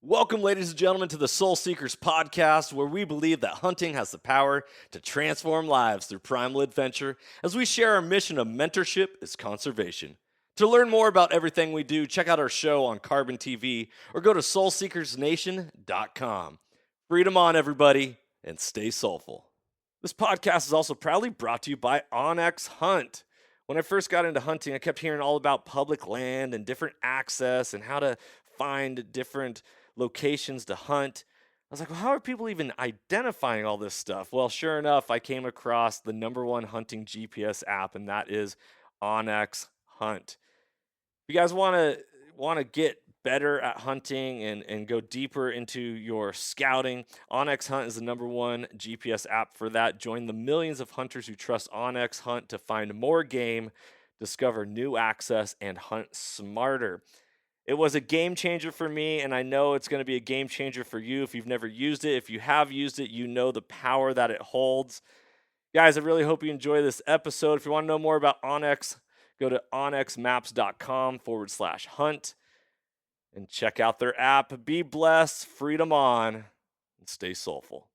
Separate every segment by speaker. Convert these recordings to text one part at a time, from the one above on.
Speaker 1: Welcome, ladies and gentlemen, to the Soul Seekers podcast, where we believe that hunting has the power to transform lives through primal adventure as we share our mission of mentorship is conservation. To learn more about everything we do, check out our show on Carbon TV or go to soulseekersnation.com. Freedom on, everybody, and stay soulful. This podcast is also proudly brought to you by Onyx Hunt. When I first got into hunting, I kept hearing all about public land and different access and how to find different locations to hunt. I was like, well, how are people even identifying all this stuff? Well, sure enough, I came across the number one hunting GPS app, and that is Onyx Hunt. If you guys want to get better at hunting and go deeper into your scouting, Onyx Hunt is the number one GPS app for that. Join the millions of hunters who trust Onyx Hunt to find more game, discover new access, and hunt smarter. It was a game changer for me, and I know it's going to be a game changer for you if you've never used it. If you have used it, you know the power that it holds. Guys, I really hope you enjoy this episode. If you want to know more about Onyx, go to onyxmaps.com/hunt and check out their app. Be blessed, freedom on, and stay soulful.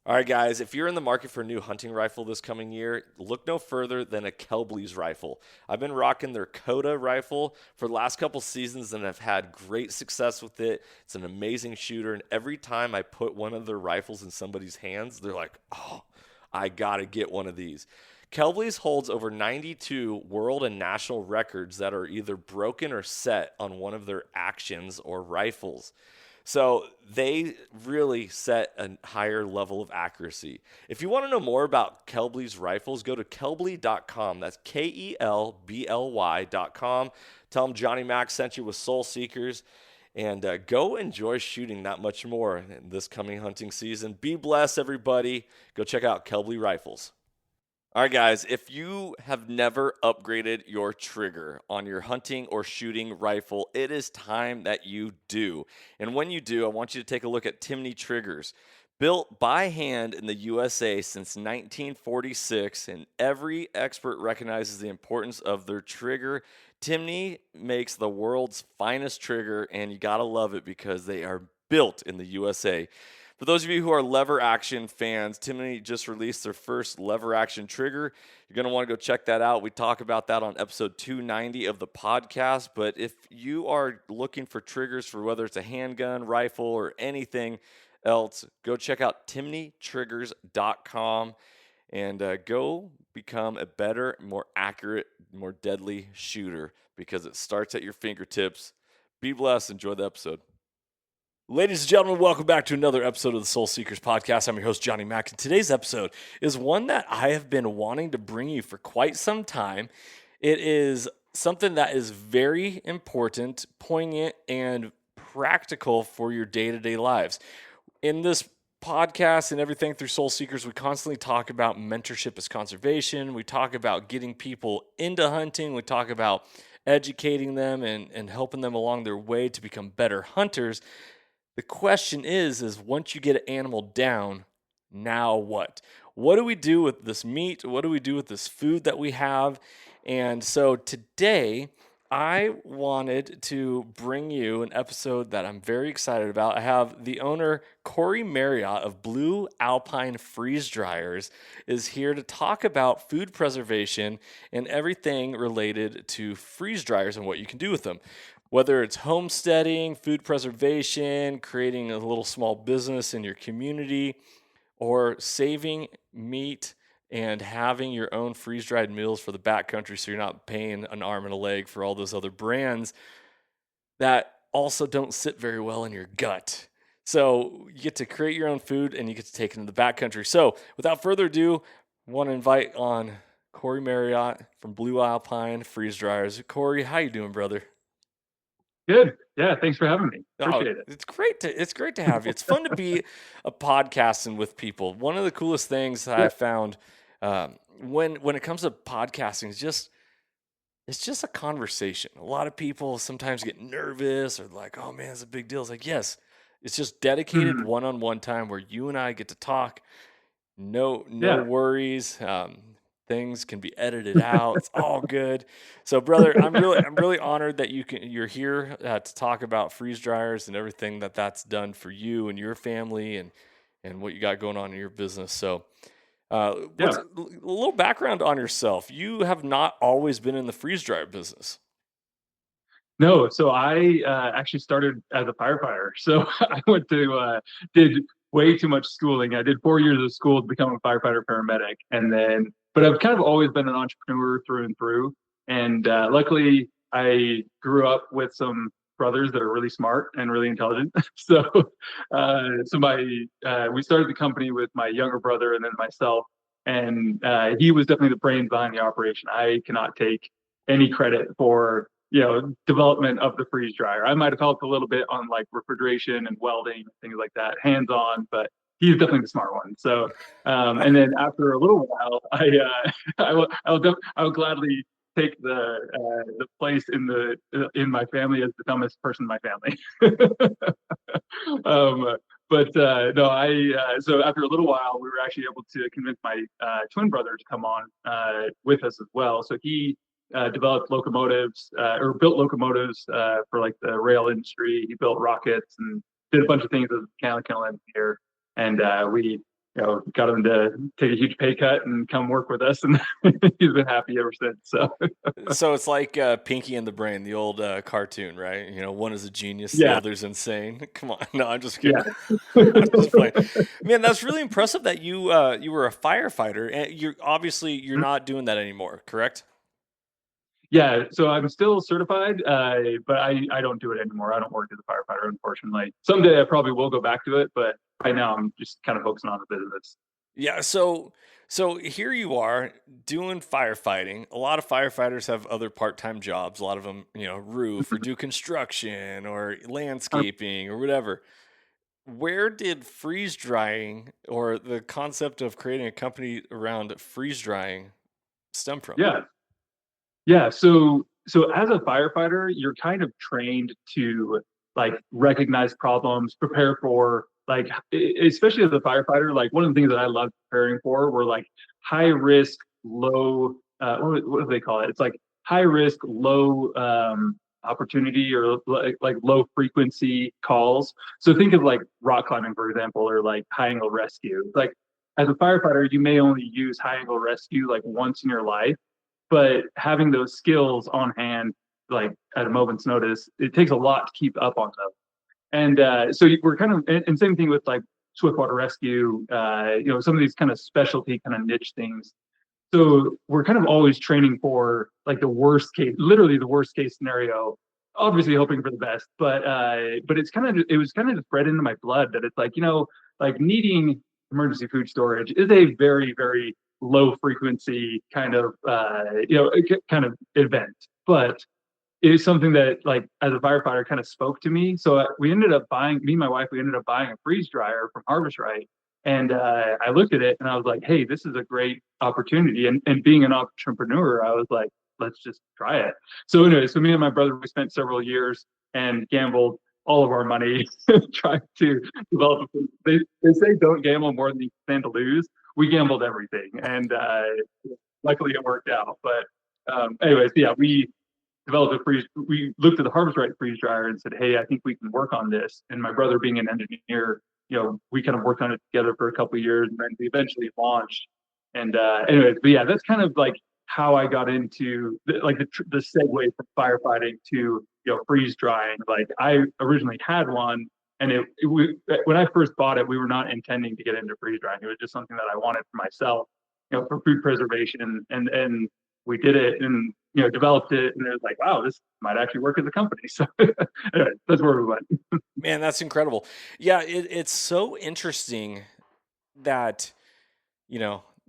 Speaker 1: All right, guys, if you're in the market for a new hunting rifle this coming year, look no further than a Kelbley's rifle. I've been rocking their Coda rifle for the last couple seasons, and I've had great success with it. It's an amazing shooter, and every time I put one of their rifles in somebody's hands, they're like, oh, I got to get one of these. Kelbley's holds over 92 world and national records that are either broken or set on one of their actions or rifles. So they really set a higher level of accuracy. If you want to know more about Kelbley's rifles, go to kelbley.com. That's KELBLY.com. Tell them Johnny Mack sent you with Soul Seekers, and go enjoy shooting that much more in this coming hunting season. Be blessed, everybody. Go check out Kelbley Rifles. All right, guys, if you have never upgraded your trigger on your hunting or shooting rifle, it is time that you do. And when you do, I want you to take a look at Timney triggers. Built by hand in the USA since 1946, and every expert recognizes the importance of their trigger. Timney makes the world's finest trigger, and you gotta love it because they are built in the USA. For those of you who are lever action fans, Timney just released their first lever action trigger. You're going to want to go check that out. We talk about that on episode 290 of the podcast. But if you are looking for triggers for whether it's a handgun, rifle, or anything else, go check out timneytriggers.com and go become a better, more accurate, more deadly shooter because it starts at your fingertips. Be blessed. Enjoy the episode. Ladies and gentlemen, welcome back to another episode of the Soul Seekers podcast. I'm your host, Johnny Mack, and today's episode is one that I have been wanting to bring you for quite some time. It is something that is very important, poignant, and practical for your day-to-day lives. In this podcast and everything through Soul Seekers, we constantly talk about mentorship as conservation. We talk about getting people into hunting. We talk about educating them and helping them along their way to become better hunters. The question is once you get an animal down, now what? What do we do with this meat? What do we do with this food that we have? And so today, I wanted to bring you an episode that I'm very excited about. I have the owner, Corey Marriott of Blue Alpine Freeze Dryers, is here to talk about food preservation and everything related to freeze dryers and what you can do with them. Whether it's homesteading, food preservation, creating a little small business in your community, or saving meat and having your own freeze-dried meals for the backcountry so you're not paying an arm and a leg for all those other brands that also don't sit very well in your gut. So you get to create your own food and you get to take it into the backcountry. So without further ado, I want to invite on Corey Marriott from Blue Alpine Freeze Dryers. Corey, how you doing, brother?
Speaker 2: Good. Yeah. Thanks for having me. Appreciate it.
Speaker 1: It's great to have you. It's fun to be a podcasting with people. One of the coolest things I found when it comes to podcasting is it's just a conversation. A lot of people sometimes get nervous or like, oh man, it's a big deal. It's like, yes, it's just dedicated one-on-one time where you and I get to talk. No worries. things can be edited out. It's all good. So, brother, I'm really honored that you're here to talk about freeze dryers and everything that's done for you and your family and what you got going on in your business. So, what's
Speaker 2: Yeah.
Speaker 1: a little background on yourself? You have not always been in the freeze dryer business.
Speaker 2: No, so I actually started as a firefighter. So I went to did way too much schooling. I did 4 years of school to become a firefighter paramedic, and then but I've kind of always been an entrepreneur through and through. And luckily, I grew up with some brothers that are really smart and really intelligent. So we started the company with my younger brother and then myself, and he was definitely the brains behind the operation. I cannot take any credit for development of the freeze dryer. I might have helped a little bit on like refrigeration and welding and things like that, hands on, but he's definitely the smart one. So, and then after a little while, I will gladly take the place in my family as the dumbest person in my family. um, but no, so after a little while, we were actually able to convince my twin brother to come on with us as well. So he developed locomotives or built locomotives for like the rail industry. He built rockets and did a bunch of things as a mechanical engineer. And we, got him to take a huge pay cut and come work with us, and he's been happy ever since. So,
Speaker 1: So it's like Pinky and the Brain, the old cartoon, right? One is a genius, the
Speaker 2: yeah,
Speaker 1: other's insane. Come on, no, I'm just kidding.
Speaker 2: yeah.
Speaker 1: I'm just playing. Man, that's really impressive that you were a firefighter, and you're not doing that anymore, correct?
Speaker 2: Yeah, so I'm still certified, but I don't do it anymore. I don't work as a firefighter, unfortunately. Someday I probably will go back to it, but right now I'm just kind of focusing on the business.
Speaker 1: Yeah, so here you are doing firefighting. A lot of firefighters have other part-time jobs. A lot of them, roof or do construction or landscaping or whatever. Where did freeze drying or the concept of creating a company around freeze drying stem from?
Speaker 2: Yeah, yeah. So as a firefighter, you're kind of trained to like recognize problems, prepare for like especially as a firefighter, like one of the things that I love preparing for were like high risk, low what do they call it? It's like high risk, low opportunity or like low frequency calls. So think of like rock climbing, for example, or like high angle rescue. Like as a firefighter, you may only use high angle rescue like once in your life, but having those skills on hand, like at a moment's notice, it takes a lot to keep up on them. And so we're kind of, and same thing with like swiftwater rescue, some of these kind of specialty kind of niche things. So we're kind of always training for like the worst case, literally the worst case scenario, obviously hoping for the best, but it was kind of just bred into my blood that it's like, like needing emergency food storage is a very, very low frequency kind of, kind of event. But it is something that like as a firefighter kind of spoke to me. So we ended up buying, me and my wife, we ended up buying a freeze dryer from Harvest Right. And I looked at it and I was like, hey, this is a great opportunity. And being an entrepreneur, I was like, let's just try it. So anyway, so me and my brother, we spent several years and gambled all of our money trying to develop. They say don't gamble more than you stand to lose. We gambled everything. And luckily it worked out. But anyways, yeah, we looked at the Harvest Right freeze dryer and said, hey, I think we can work on this. And my brother being an engineer, we kind of worked on it together for a couple of years and then we eventually launched. And anyways, but yeah, that's kind of like how I got into the segue from firefighting to freeze drying. Like I originally had one, and when I first bought it, we were not intending to get into freeze drying. It was just something that I wanted for myself, for food preservation, and we did it and developed it, and it was like, wow, this might actually work as a company. So anyway, that's where we went.
Speaker 1: Man, that's incredible. Yeah, it's so interesting that,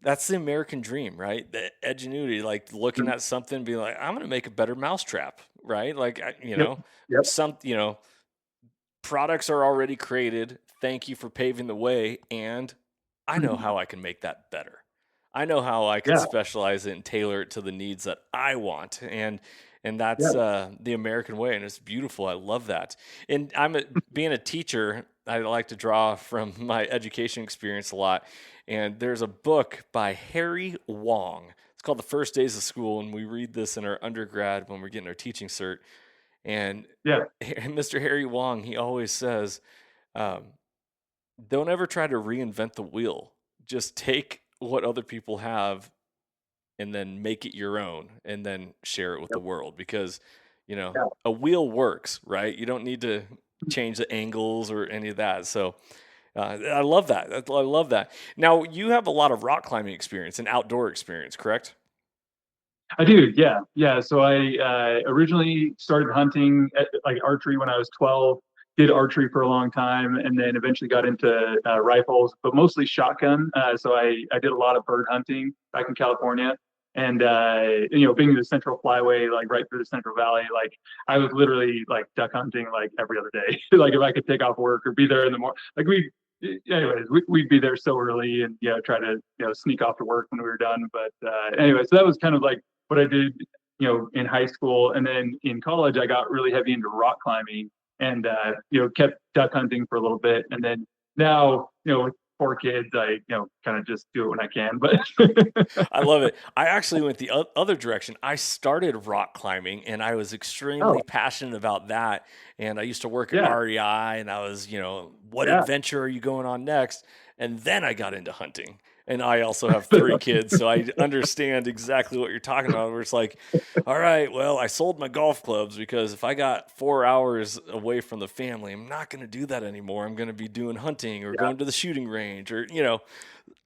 Speaker 1: that's the American dream, right? The ingenuity, like looking at something, being like, I'm going to make a better mousetrap, right? Like,
Speaker 2: Yep. Yep.
Speaker 1: products are already created. Thank you for paving the way. And I know
Speaker 2: Mhm.
Speaker 1: how I can make that better. I know how I can
Speaker 2: Yeah.
Speaker 1: specialize it and tailor it to the needs that I want. And that's
Speaker 2: Yeah.
Speaker 1: the American way. And it's beautiful. I love that. And being a teacher, I like to draw from my education experience a lot. And there's a book by Harry Wong. It's called The First Days of School, and we read this in our undergrad when we're getting our teaching cert. And
Speaker 2: Yeah.
Speaker 1: Mr. Harry Wong, he always says, um, don't ever try to reinvent the wheel. Just take what other people have and then make it your own and then share it with the
Speaker 2: Yep.
Speaker 1: world, because,
Speaker 2: Yeah.
Speaker 1: a wheel works, right? You don't need to change the angles or any of that. So I love that. I love that. Now, you have a lot of rock climbing experience and outdoor experience, correct?
Speaker 2: I do, yeah, yeah. So I originally started hunting like archery when I was 12. Did archery for a long time, and then eventually got into rifles, but mostly shotgun. So I did a lot of bird hunting back in California, and being the Central Flyway, like right through the Central Valley, like I was literally like duck hunting like every other day. Like if I could take off work or be there in the morning, like we'd be there so early, and try to sneak off to work when we were done. But anyway, so that was kind of like what I did, in high school. And then in college, I got really heavy into rock climbing and, kept duck hunting for a little bit. And then now, with 4 kids, I, kind of just do it when I can. But
Speaker 1: I love it. I actually went the other direction. I started rock climbing, and I was extremely
Speaker 2: oh,
Speaker 1: passionate about that. And I used to work at
Speaker 2: yeah,
Speaker 1: REI, and I was, what
Speaker 2: yeah.
Speaker 1: adventure are you going on next? And then I got into hunting. And I also have 3 kids, so I understand exactly what you're talking about. Where it's like, all right, well, I sold my golf clubs because if I got 4 hours away from the family, I'm not going to do that anymore. I'm going to be doing hunting or
Speaker 2: Yeah,
Speaker 1: going to the shooting range or,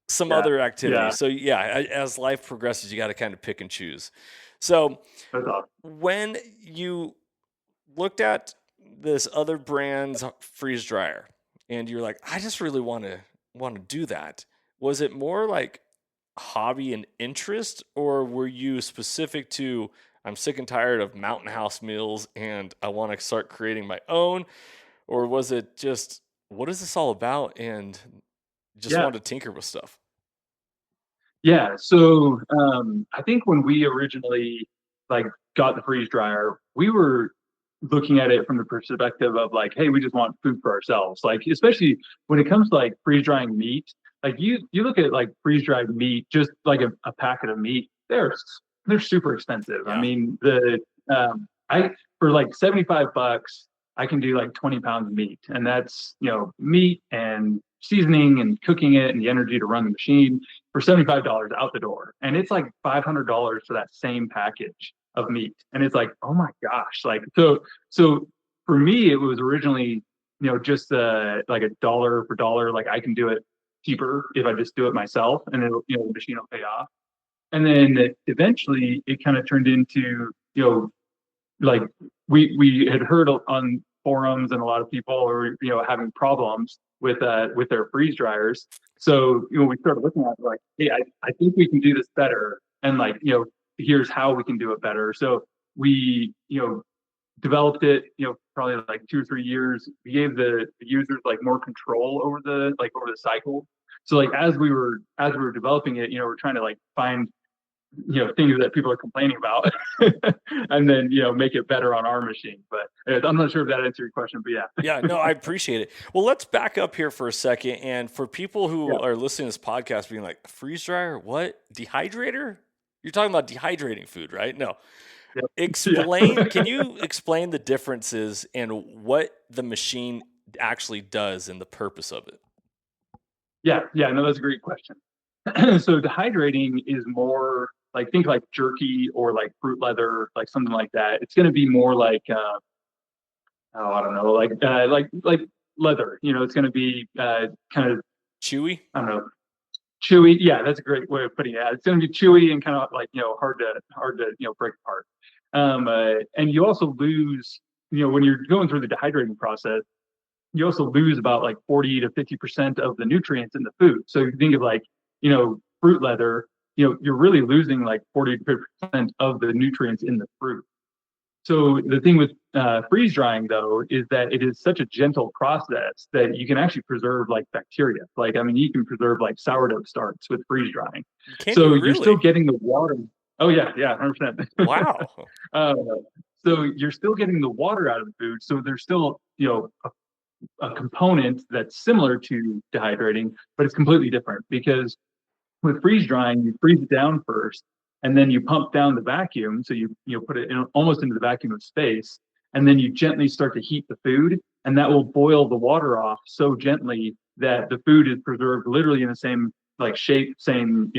Speaker 1: some
Speaker 2: yeah,
Speaker 1: other
Speaker 2: yeah.
Speaker 1: activities. So yeah, as life progresses, you got to kind of pick and choose. So
Speaker 2: That's awesome.
Speaker 1: when you looked at this other brand's freeze dryer and you're like, I just really want to do that. Was it more like hobby and interest, or were you specific to I'm sick and tired of mountain house meals and I want to start creating my own? Or was it just what is this all about and just
Speaker 2: Yeah.
Speaker 1: want to tinker with stuff?
Speaker 2: Yeah. So I think when we originally like got the freeze dryer, we were looking at it from the perspective of like, hey, we just want food for ourselves. Like, especially when it comes to like freeze drying meat, like you look at like freeze dried meat, just like a packet of meat, they're super expensive. I
Speaker 1: Yeah.
Speaker 2: mean, the I for like $75, I can do like 20 pounds of meat, and that's meat and seasoning and cooking it and the energy to run the machine for $75 out the door. And it's like $500 for that same package of meat. And it's like, oh my gosh. Like, so for me, it was originally, just like a dollar for dollar. Like I can do it cheaper if I just do it myself, and it'll, the machine will pay off. And then eventually it kind of turned into, like we had heard on forums and a lot of people are having problems with their freeze dryers. So we started looking at it like, hey, I think we can do this better, and like here's how we can do it better. So we developed it probably like 2 or 3 years. We gave the users like more control over the cycle. So like as we were developing it, we're trying to like find things that people are complaining about and then make it better on our machine. But I'm not sure if that answered your question, but yeah.
Speaker 1: Yeah, no, I appreciate it. Well, let's back up here for a second. And for people who
Speaker 2: Yeah.
Speaker 1: are listening to this podcast being like, freeze dryer, what? Dehydrator? You're talking about dehydrating food, right? No.
Speaker 2: Yeah.
Speaker 1: Can you explain the differences and what the machine actually does and the purpose of it?
Speaker 2: Yeah, no, that's a great question. So dehydrating is more like, think like jerky or like fruit leather, like something like that. It's going to be more like I don't know, like leather. It's going to be kind of,
Speaker 1: Chewy?
Speaker 2: I don't know, chewy. Yeah, that's a great way of putting it. It's going to be chewy and kind of like hard to break apart. And you also lose, when you're going through the dehydrating process, you also lose about like 40 to 50% of the nutrients in the food. So you think of like, fruit leather, you're really losing like 40 to 50% of the nutrients in the fruit. So the thing with freeze drying though is that it is such a gentle process that you can actually preserve like bacteria. Like, I mean, you can preserve like sourdough starts with freeze drying.
Speaker 1: Can
Speaker 2: So
Speaker 1: you
Speaker 2: you're still
Speaker 1: really?
Speaker 2: getting the water. Oh yeah, 100%.
Speaker 1: Wow.
Speaker 2: uh, so you're still getting the water out of the food. So there's still, a component that's similar to dehydrating, but it's completely different because with freeze drying, you freeze it down first, and then you pump down the vacuum. So you put it in almost into the vacuum of space, and then you gently start to heat the food, and that will boil the water off so gently that the food is preserved literally in the same like shape, same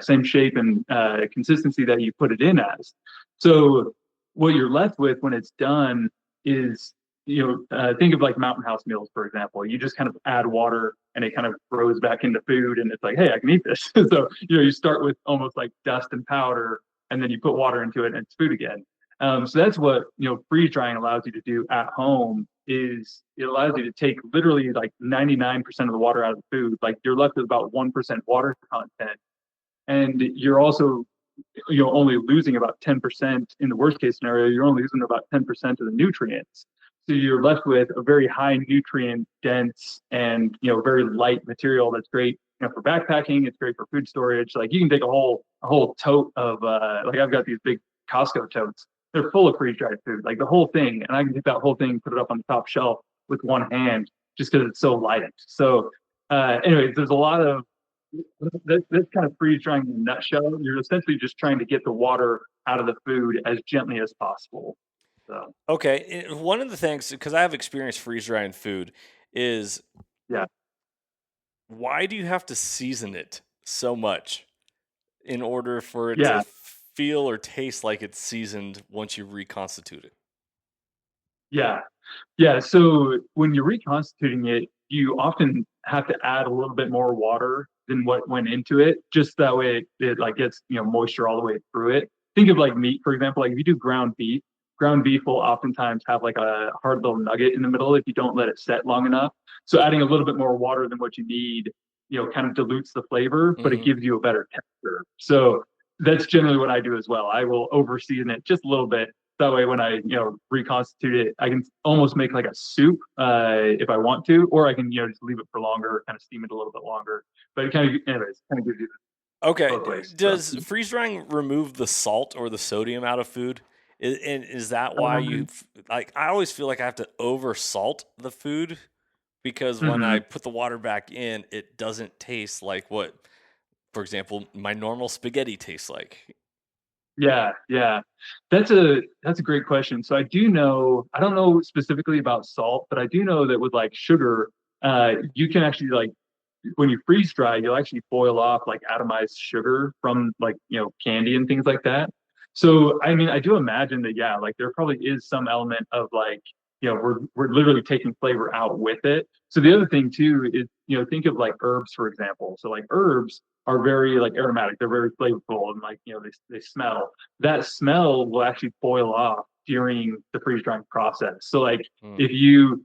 Speaker 2: same shape and consistency that you put it in as. So what you're left with when it's done is think of like Mountain House meals, for example. You just kind of add water and it kind of grows back into food, and it's like, hey, I can eat this. So you start with almost like dust and powder, and then you put water into it and it's food again. So that's what freeze drying allows you to do at home. Is it allows you to take literally like 99% of the water out of the food. Like you're left with about 1% water content, and you're also only losing about 10%. In the worst case scenario, you're only losing about 10% of the nutrients. So you're left with a very high nutrient dense and very light material that's great for backpacking. It's great for food storage. Like you can take a whole tote of like I've got these big Costco totes. They're full of freeze dried food, like the whole thing, and I can take that whole thing, put it up on the top shelf with one hand, just because it's so light. So, anyways, there's a lot of this kind of freeze drying in a nutshell. You're essentially just trying to get the water out of the food as gently as possible. So,
Speaker 1: Okay, one of the things, because I have experience freeze drying food, is
Speaker 2: yeah,
Speaker 1: why do you have to season it so much in order for it
Speaker 2: yeah,
Speaker 1: to feel or taste like it's seasoned once you reconstitute it?
Speaker 2: yeah, yeah. So when you're reconstituting it, you often have to add a little bit more water than what went into it, just that way it like gets moisture all the way through it. Think of like meat, for example. Like if you do ground beef will oftentimes have like a hard little nugget in the middle if you don't let it set long enough. So adding a little bit more water than what you need, kind of dilutes the flavor, but it
Speaker 1: Hmm.
Speaker 2: gives you a better texture. So that's generally what I do as well. I will over season it just a little bit. That way, when I reconstitute it, I can almost make like a soup if I want to, or I can just leave it for longer, kind of steam it a little bit longer. But it kind of gives you
Speaker 1: Okay,
Speaker 2: both ways. So,
Speaker 1: does freeze drying remove the salt or the sodium out of food? And is that why you
Speaker 2: um,
Speaker 1: like? I always feel like I have to over salt the food because when I
Speaker 2: mhm.
Speaker 1: put the water back in, it doesn't taste like what, for example, my normal spaghetti tastes like.
Speaker 2: Yeah, yeah. That's a great question. So I don't know specifically about salt, but I do know that with like sugar, you can actually like when you freeze dry, you'll actually boil off like atomized sugar from like, candy and things like that. So, I mean, I do imagine that, yeah, like there probably is some element of like, we're literally taking flavor out with it. So the other thing too is, think of like herbs, for example. So like herbs are very like aromatic, they're very flavorful and like, they smell. That smell will actually boil off during the freeze drying process. So like
Speaker 1: Mm.
Speaker 2: if you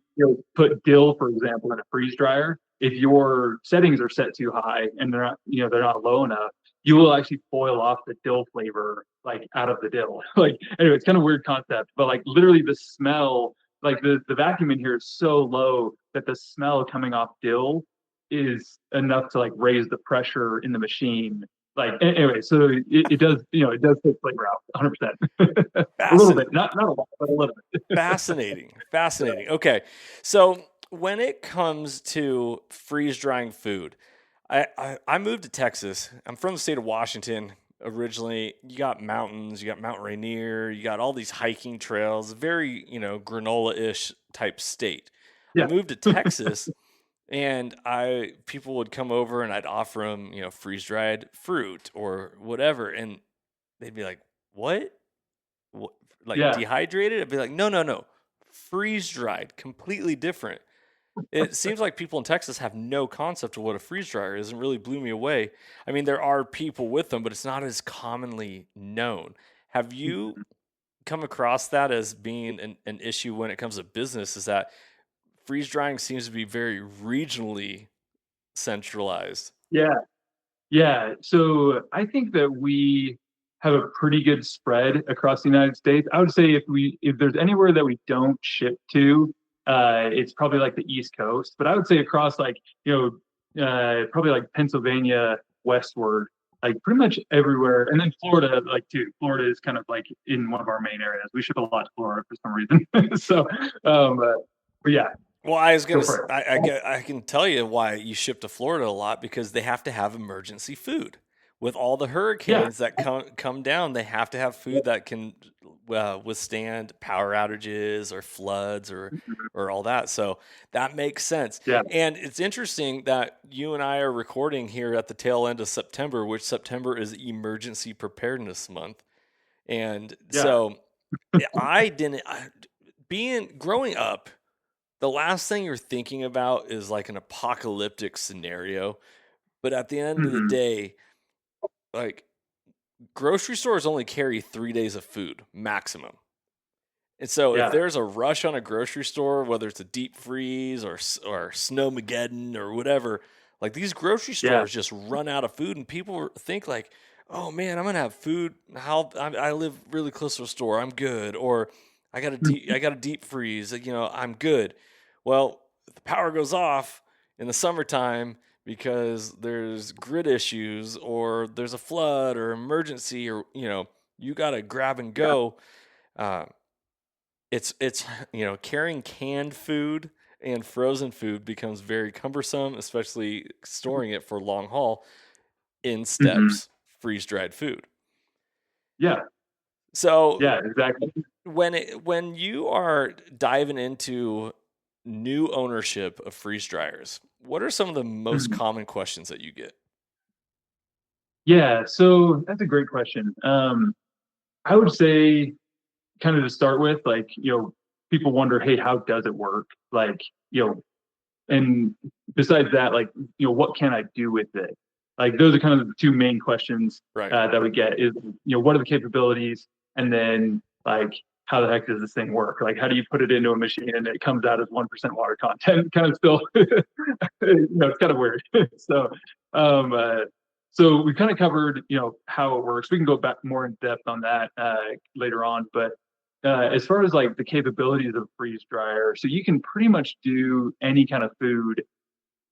Speaker 2: put dill, for example, in a freeze dryer, if your settings are set too high and they're not low enough, you will actually boil off the dill flavor like out of the dill. Like anyway, it's kind of weird concept, but like literally the smell, like the vacuum in here is so low that the smell coming off dill is enough to like raise the pressure in the machine. Like anyway, so it does it does take flavor out 100%. A little bit,
Speaker 1: Fascinating.
Speaker 2: not a lot, but a little bit.
Speaker 1: Fascinating. Fascinating. Okay. So when it comes to freeze drying food, I moved to Texas. I'm from the state of Washington originally. You got mountains, you got Mount Rainier, you got all these hiking trails, very, granola ish type state. I
Speaker 2: Yeah.
Speaker 1: moved to Texas and people would come over and I'd offer them, freeze dried fruit or whatever. And they'd be like, what? What, like
Speaker 2: Yeah.
Speaker 1: dehydrated? I'd be like, no, no, no, freeze dried, completely different. It seems like people in Texas have no concept of what a freeze dryer is, and really blew me away. I mean, there are people with them, but it's not as commonly known. Have you come across that as being an issue when it comes to business? Is that freeze drying seems to be very regionally centralized?
Speaker 2: Yeah. Yeah, so I think that we have a pretty good spread across the United States. I would say if there's anywhere that we don't ship to, it's probably like the East Coast. But I would say across like probably like Pennsylvania westward, like pretty much everywhere, and then Florida like too. Florida is kind of like in one of our main areas. We ship a lot to Florida for some reason. So, but yeah,
Speaker 1: Well, I was
Speaker 2: go
Speaker 1: gonna,
Speaker 2: for it.
Speaker 1: I can tell you why you ship to Florida a lot because they have to have emergency food. with all the
Speaker 2: Yeah.
Speaker 1: hurricanes that come down, they have to have food that can withstand power outages or floods or all that. So that makes sense.
Speaker 2: Yeah.
Speaker 1: And it's interesting that you and I are recording here at the tail end of September, which September is Emergency Preparedness Month. And
Speaker 2: Yeah.
Speaker 1: so I didn't being growing up, the last thing you're thinking about is like an apocalyptic scenario. But at the end of the
Speaker 2: Hmm.
Speaker 1: day, like grocery stores only carry 3 days of food maximum. And so if
Speaker 2: Yeah.
Speaker 1: there's a rush on a grocery store, whether it's a deep freeze or snowmageddon or whatever, like these grocery
Speaker 2: Yeah.
Speaker 1: stores just run out of food, and people think like, "Oh man, I'm gonna have food. How I live really close to a store. I'm good." Or I got a deep freeze. I'm good. Well, if the power goes off in the summertime because there's grid issues or there's a flood or emergency or you got to grab and
Speaker 2: Yeah.
Speaker 1: go. Uh, it's carrying canned food and frozen food becomes very cumbersome, especially storing it for long haul. In
Speaker 2: Hmm.
Speaker 1: steps freeze dried food.
Speaker 2: Yeah.
Speaker 1: So
Speaker 2: Yeah. Exactly.
Speaker 1: when you are diving into new ownership of freeze dryers, what are some of the most
Speaker 2: Mhm.
Speaker 1: common questions that you get?
Speaker 2: Yeah. So that's a great question. I would say, kind of to start with, like, people wonder, hey, how does it work? Like, and besides that, like, what can I do with it? Like, those are kind of the two main questions
Speaker 1: Right.
Speaker 2: that we get is, what are the capabilities? And then, like, how the heck does this thing work? Like, how do you put it into a machine and it comes out as 1% water content? Kind of still, it's kind of weird. so, um, uh, so we kind of covered, how it works. We can go back more in depth on that later on, but as far as like the capabilities of freeze dryer, so you can pretty much do any kind of food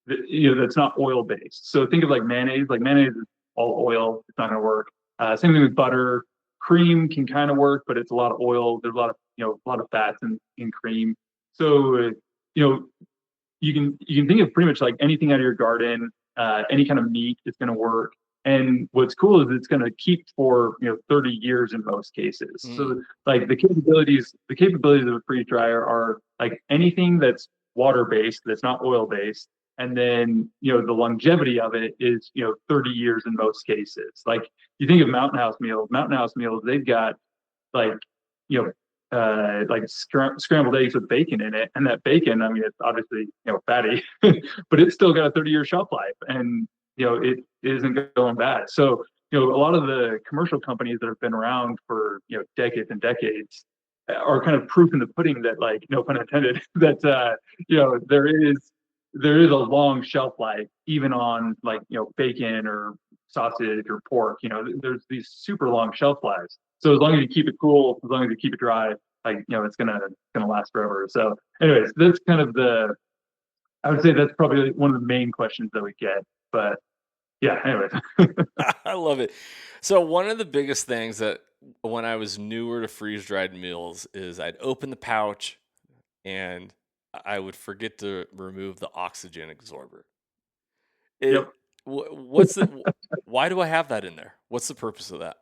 Speaker 2: that, that's not oil based. So think of like mayonnaise. Like mayonnaise is all oil; it's not going to work. Same thing with butter. Cream can kind of work, but it's a lot of oil. There's a lot of a lot of fats in cream. So you know you can think of pretty much like anything out of your garden, any kind of meat is going to work. And what's cool is it's going to keep for 30 years in most cases.
Speaker 1: Mm.
Speaker 2: So like the capabilities of a freeze dryer are like anything that's water based, that's not oil based. And then the longevity of it is 30 years in most cases. Like you think of Mountain House meals. Mountain House meals, they've got like you know like scrambled eggs with bacon in it, and that bacon, I mean, it's obviously fatty, but it's still got a 30-year shelf life, and it isn't going bad. So a lot of the commercial companies that have been around for decades and decades are kind of proof in the pudding that, like, no pun intended, that there is a long shelf life even on, like, bacon or sausage or pork. There's these super long shelf lives. So as long as you keep it cool, as long as you keep it dry, like, it's gonna last forever. So anyways, that's kind of I would say that's probably one of the main questions that we get. But yeah, anyways.
Speaker 1: I love it. So one of the biggest things that when I was newer to freeze dried meals is I'd open the pouch and I would forget to remove the oxygen absorber. It
Speaker 2: Yep.
Speaker 1: what's the why do I have that in there? What's the purpose of that?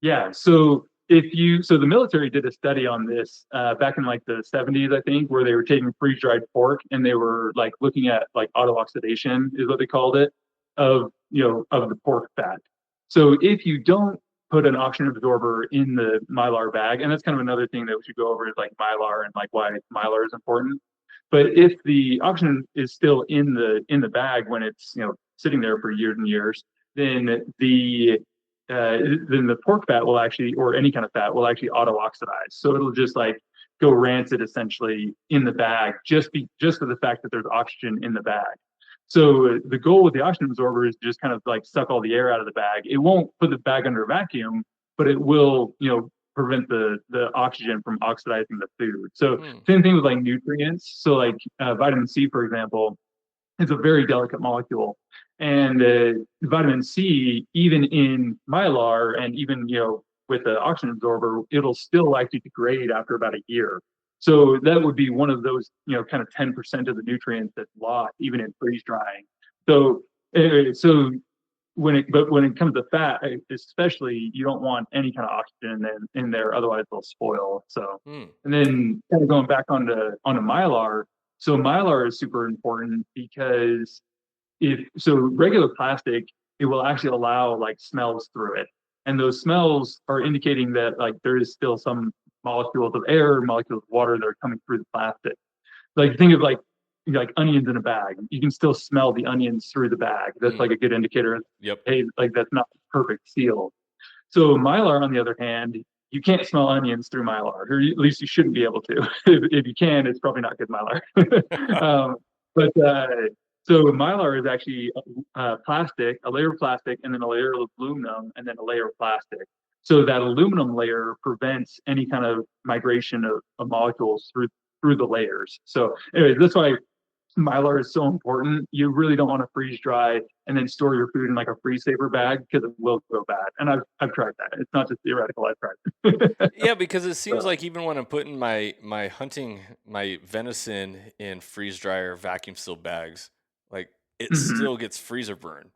Speaker 2: Yeah. So the military did a study on this back in like the 70s, I think, where they were taking freeze dried pork and they were like looking at like auto oxidation is what they called it, of the pork fat. So if you don't put an oxygen absorber in the Mylar bag, and that's kind of another thing that we should go over is like Mylar and like why Mylar is important. But if the oxygen is still in the bag when it's sitting there for years and years, then the pork fat will actually, or any kind of fat, will actually auto oxidize. So it'll just like go rancid essentially in the bag, just for the fact that there's oxygen in the bag. So the goal with the oxygen absorber is just kind of like suck all the air out of the bag. It won't put the bag under a vacuum, but it will prevent the oxygen from oxidizing the food. So
Speaker 1: Hmm.
Speaker 2: same thing with like nutrients. So like vitamin C, for example, is a very delicate molecule. And vitamin C, even in Mylar and even with the oxygen absorber, it'll still likely degrade after about a year. So that would be one of those kind of 10% of the nutrients that's lost even in freeze drying. So when it comes to fat, especially, you don't want any kind of oxygen in there, otherwise they'll spoil. So,
Speaker 1: Hmm.
Speaker 2: and then kind of going back onto Mylar. So Mylar is super important because if so regular plastic, it will actually allow like smells through it. And those smells are indicating that like there is still some molecules of air, molecules of water that are coming through the plastic. Like think of like onions in a bag. You can still smell the onions through the bag. That's like a good indicator.
Speaker 1: Yep.
Speaker 2: Hey, like that's not perfect seal. So Mylar, on the other hand, you can't smell onions through Mylar, or at least you shouldn't be able to. If you can, it's probably not good Mylar. But so Mylar is actually plastic, a layer of plastic, and then a layer of aluminum, and then a layer of plastic. So that aluminum layer prevents any kind of migration of molecules through the layers. So anyway, that's why Mylar is so important. You really don't want to freeze dry and then store your food in like a freeze saver bag because it will go bad. And I've tried that. It's not just theoretical. I've tried it.
Speaker 1: Yeah, because it seems like even when I'm putting my venison in freeze dryer vacuum seal bags, like it
Speaker 2: Mhm.
Speaker 1: still gets freezer burn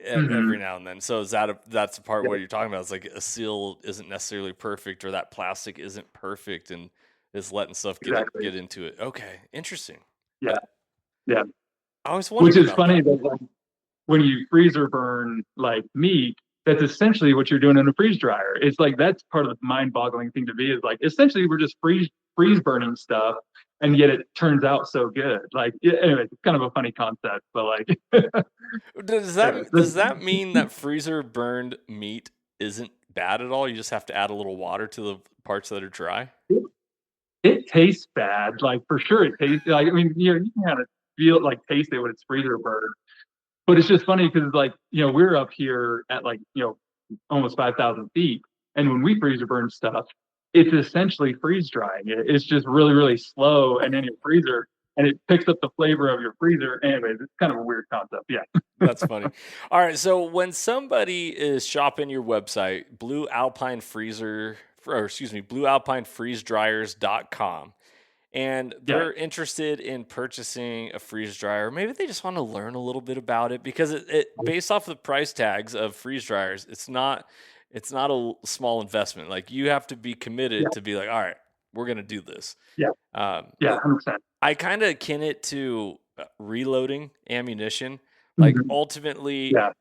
Speaker 1: every
Speaker 2: Mhm.
Speaker 1: now and then. So that's the part
Speaker 2: Yeah,
Speaker 1: where you're talking about. It's like a seal isn't necessarily perfect, or that plastic isn't perfect, and is letting stuff
Speaker 2: exactly.
Speaker 1: get into it. Okay, interesting. I,
Speaker 2: Yeah, yeah.
Speaker 1: I always
Speaker 2: Which
Speaker 1: wondered
Speaker 2: is
Speaker 1: about
Speaker 2: funny
Speaker 1: that.
Speaker 2: that like when you freezer burn like meat, that's essentially what you're doing in a freeze dryer. It's like that's part of the mind-boggling thing to me is like essentially we're just freeze burning stuff, and yet it turns out so good. Like yeah, anyway, it's kind of a funny concept, but like yeah,
Speaker 1: Does that mean that freezer burned meat isn't bad at all? You just have to add a little water to the parts that are dry?
Speaker 2: it tastes bad. Like for sure, it tastes like I mean you can kind of feel it, like taste it when it's freezer burned. But it's just funny because like we're up here at like almost 5,000 feet, and when we freezer burn stuff, it's essentially freeze drying. It's just really really slow, and then your freezer and it picks up the flavor of your freezer. Anyways, it's kind of a weird concept. Yeah.
Speaker 1: That's funny. All right, so when somebody is shopping your website, Blue Alpine Freezer, or excuse me, bluealpinefreezedryers.com, and
Speaker 2: Yeah.
Speaker 1: they're interested in purchasing a freeze dryer, maybe they just want to learn a little bit about it because it based off the price tags of freeze dryers, it's not a small investment. Like you have to be
Speaker 2: Yeah.
Speaker 1: committed to be like, all right, we're gonna do this.
Speaker 2: Yeah.
Speaker 1: Um,
Speaker 2: Yeah. 100%.
Speaker 1: I kind of akin it to reloading ammunition. Like
Speaker 2: Mhm.
Speaker 1: ultimately,
Speaker 2: Yeah.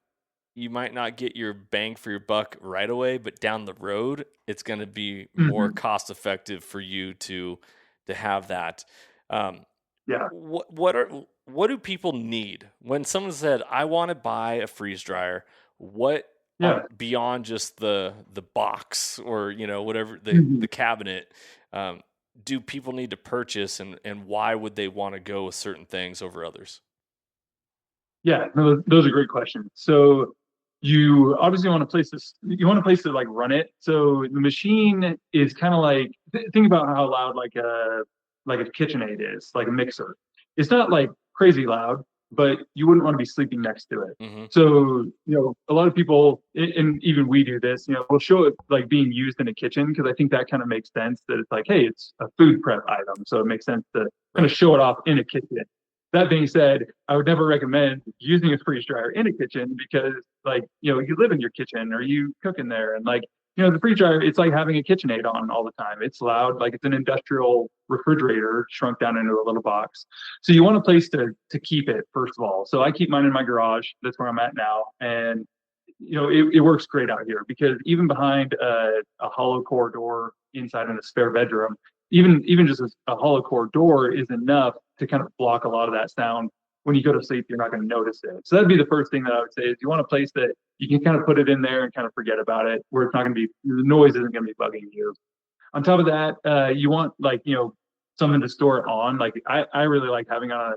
Speaker 1: you might not get your bang for your buck right away, but down the road, it's going to be more
Speaker 2: Mhm.
Speaker 1: cost effective for you to have that. Um,
Speaker 2: Yeah.
Speaker 1: what do people need when someone said, "I want to buy a freeze dryer"? What
Speaker 2: Yeah.
Speaker 1: beyond just the box or whatever
Speaker 2: Mhm.
Speaker 1: the cabinet? Um, do people need to purchase, and why would they want to go with certain things over others?
Speaker 2: Yeah, no, those are great questions. So you obviously want to place this, you want a place to like run it. So the machine is kind of like think about how loud like a KitchenAid is, like a mixer. It's not like crazy loud, but you wouldn't want to be sleeping next to it.
Speaker 1: Hmm.
Speaker 2: So, a lot of people, and even we do this, we'll show it like being used in a kitchen because I think that kind of makes sense that it's like, hey, it's a food prep item. So it makes sense to kind of
Speaker 1: Right.
Speaker 2: show it off in a kitchen. That being said, I would never recommend using a freeze dryer in a kitchen because, like, you live in your kitchen or you cook in there, and like, the freeze dryer, it's like having a KitchenAid on all the time. It's loud, like it's an industrial refrigerator shrunk down into a little box. So you want a place to keep it first of all. So I keep mine in my garage. That's where I'm at now, and it works great out here because even behind a hollow core door inside in a spare bedroom, even just a hollow core door is enough to kind of block a lot of that sound. When you go to sleep, you're not going to notice it. So that'd be the first thing that I would say is you want a place that you can kind of put it in there and kind of forget about it, where it's not going to be the noise isn't going to be bugging you. On top of that, you want like something to store it on. Like I really like having on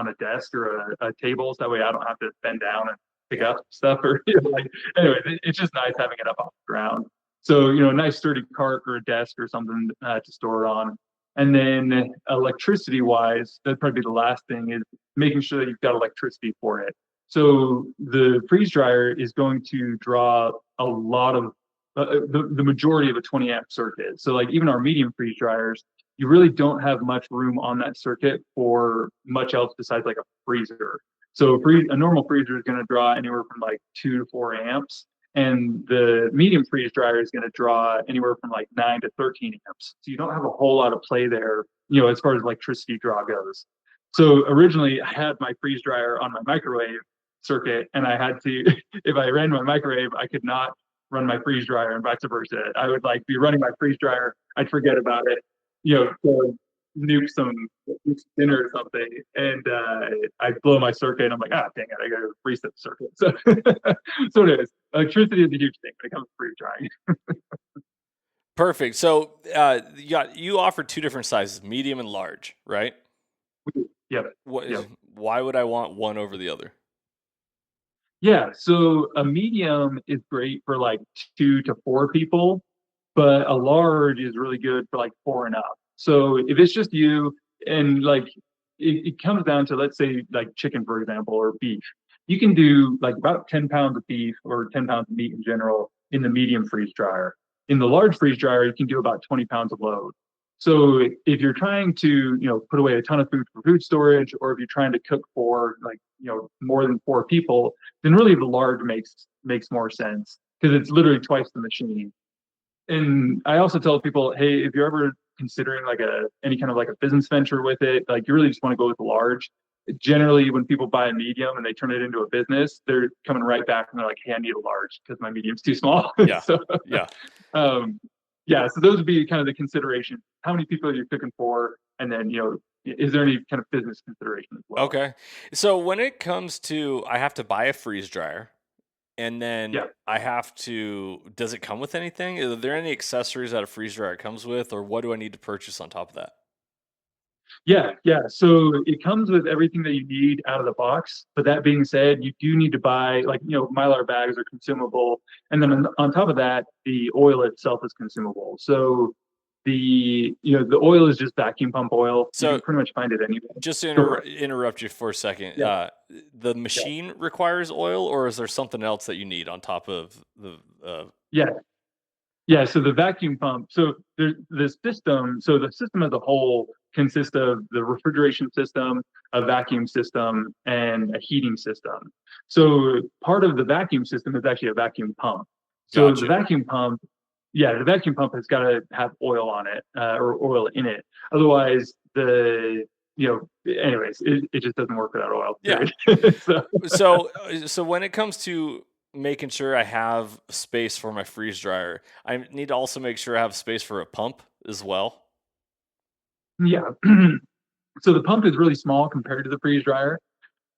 Speaker 2: a desk or a table, so that way I don't have to bend down and pick
Speaker 1: Yeah.
Speaker 2: up stuff or like. Anyway, it's just nice having it up off the ground. So a nice sturdy cart or a desk or something to store it on. And then electricity wise, that'd probably be the last thing is making sure that you've got electricity for it. So the freeze dryer is going to draw a lot of the majority of a 20 amp circuit. So like even our medium freeze dryers, you really don't have much room on that circuit for much else besides like a freezer. So a normal freezer is going to draw anywhere from like 2 to 4 amps, and the medium freeze dryer is going to draw anywhere from like 9 to 13 amps. So you don't have a whole lot of play there, as far as electricity draw goes. So originally, I had my freeze dryer on my microwave circuit, and I had to, if I ran my microwave, I could not run my freeze dryer, and vice versa. I would be running my freeze dryer, I'd forget about it, to nuke some dinner or something, and I'd blow my circuit, and I'm like, dang it, I gotta reset the circuit. So, so it is. Electricity is a huge thing when it comes to freeze drying.
Speaker 1: Perfect. So you offer two different sizes, medium and large, right?
Speaker 2: Yep.
Speaker 1: Why would I want one over the other?
Speaker 2: Yeah, so a medium is great for 2 to 4 people, but a large is really good for 4 and up. So if it's just you, and it comes down to, let's say chicken, for example, or beef, you can do about 10 pounds of beef or 10 pounds of meat in general in the medium freeze dryer. In the large freeze dryer, you can do about 20 pounds of load. So if you're trying to, put away a ton of food for food storage, or if you're trying to cook for more than 4 people, then really the large makes more sense, because it's literally twice the machine. And I also tell people, hey, if you're ever considering any kind of a business venture with it, you really just want to go with the large. Generally, when people buy a medium and they turn it into a business, they're coming right back and they're like, hey, I need a large because my medium's too small.
Speaker 1: Yeah.
Speaker 2: So,
Speaker 1: yeah.
Speaker 2: So those would be kind of the consideration. How many people are you cooking for? And then, is there any kind of business consideration as well?
Speaker 1: Okay. So when it comes to, I have to buy a freeze dryer, and then I have to, does it come with anything? Are there any accessories that a freeze dryer comes with, or what do I need to purchase on top of that?
Speaker 2: Yeah. So it comes with everything that you need out of the box. But that being said, you do need to buy Mylar bags are consumable. And then on top of that, the oil itself is consumable. So the oil is just vacuum pump oil. So you can pretty much find it anywhere.
Speaker 1: Just to interrupt you for a second. Yeah. The machine requires oil, or is there something else that you need on top of the
Speaker 2: Yeah, so the vacuum pump, so there's the system. So the system as a whole consists of the refrigeration system, a vacuum system, and a heating system. So part of the vacuum system is actually a vacuum pump. So
Speaker 1: Gotcha.
Speaker 2: the vacuum pump has got to have oil on it, or oil in it. Otherwise, it just doesn't work without oil.
Speaker 1: Yeah. So when it comes to making sure I have space for my freeze dryer, I need to also make sure I have space for a pump as well.
Speaker 2: Yeah. So the pump is really small compared to the freeze dryer.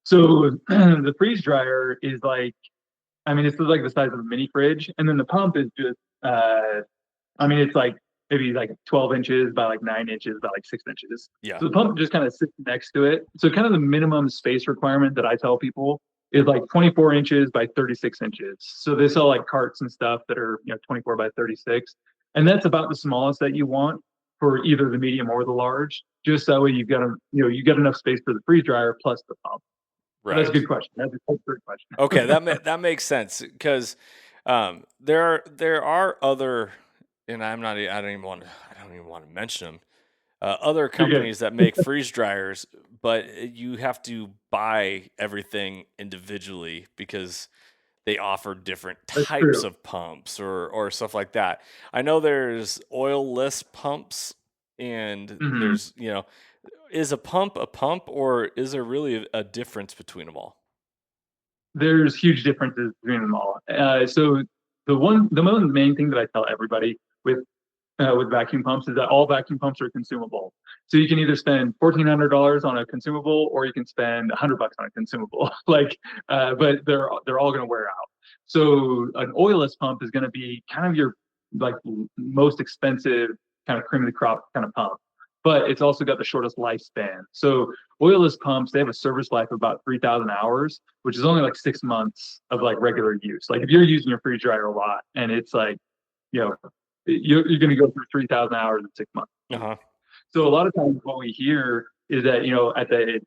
Speaker 2: So the freeze dryer is it's the size of a mini fridge, and then the pump is just it's maybe 12 inches by 9 inches by 6 inches.
Speaker 1: Yeah.
Speaker 2: So the pump just kind of sits next to it. So kind of the minimum space requirement that I tell people is 24 inches by 36 inches. So they sell carts and stuff that are 24 by 36, and that's about the smallest that you want for either the medium or the large. Just that way you've got you got enough space for the freeze dryer plus the pump. Right. That's a good question. That's a great question.
Speaker 1: Okay, that makes sense, because there are other, and I don't even want to mention them. Other companies that make freeze dryers, but you have to buy everything individually because they offer different types of pumps or stuff like that. I know there's oil-less pumps, and there's, is a pump, or is there really a difference between them all?
Speaker 2: There's huge differences between them all. So the main thing that I tell everybody with vacuum pumps is that all vacuum pumps are consumable. So you can either spend $1,400 on a consumable, or you can spend $100 on a consumable. But they're all going to wear out. So an oilless pump is going to be kind of your most expensive kind of cream of the crop kind of pump, but it's also got the shortest lifespan. So oilless pumps, they have a service life of about 3,000 hours, which is only 6 months of regular use. If you're using your freeze dryer a lot, and it's you're going to go through 3,000 hours in 6 months.
Speaker 1: Uh-huh.
Speaker 2: So a lot of times what we hear is that, at the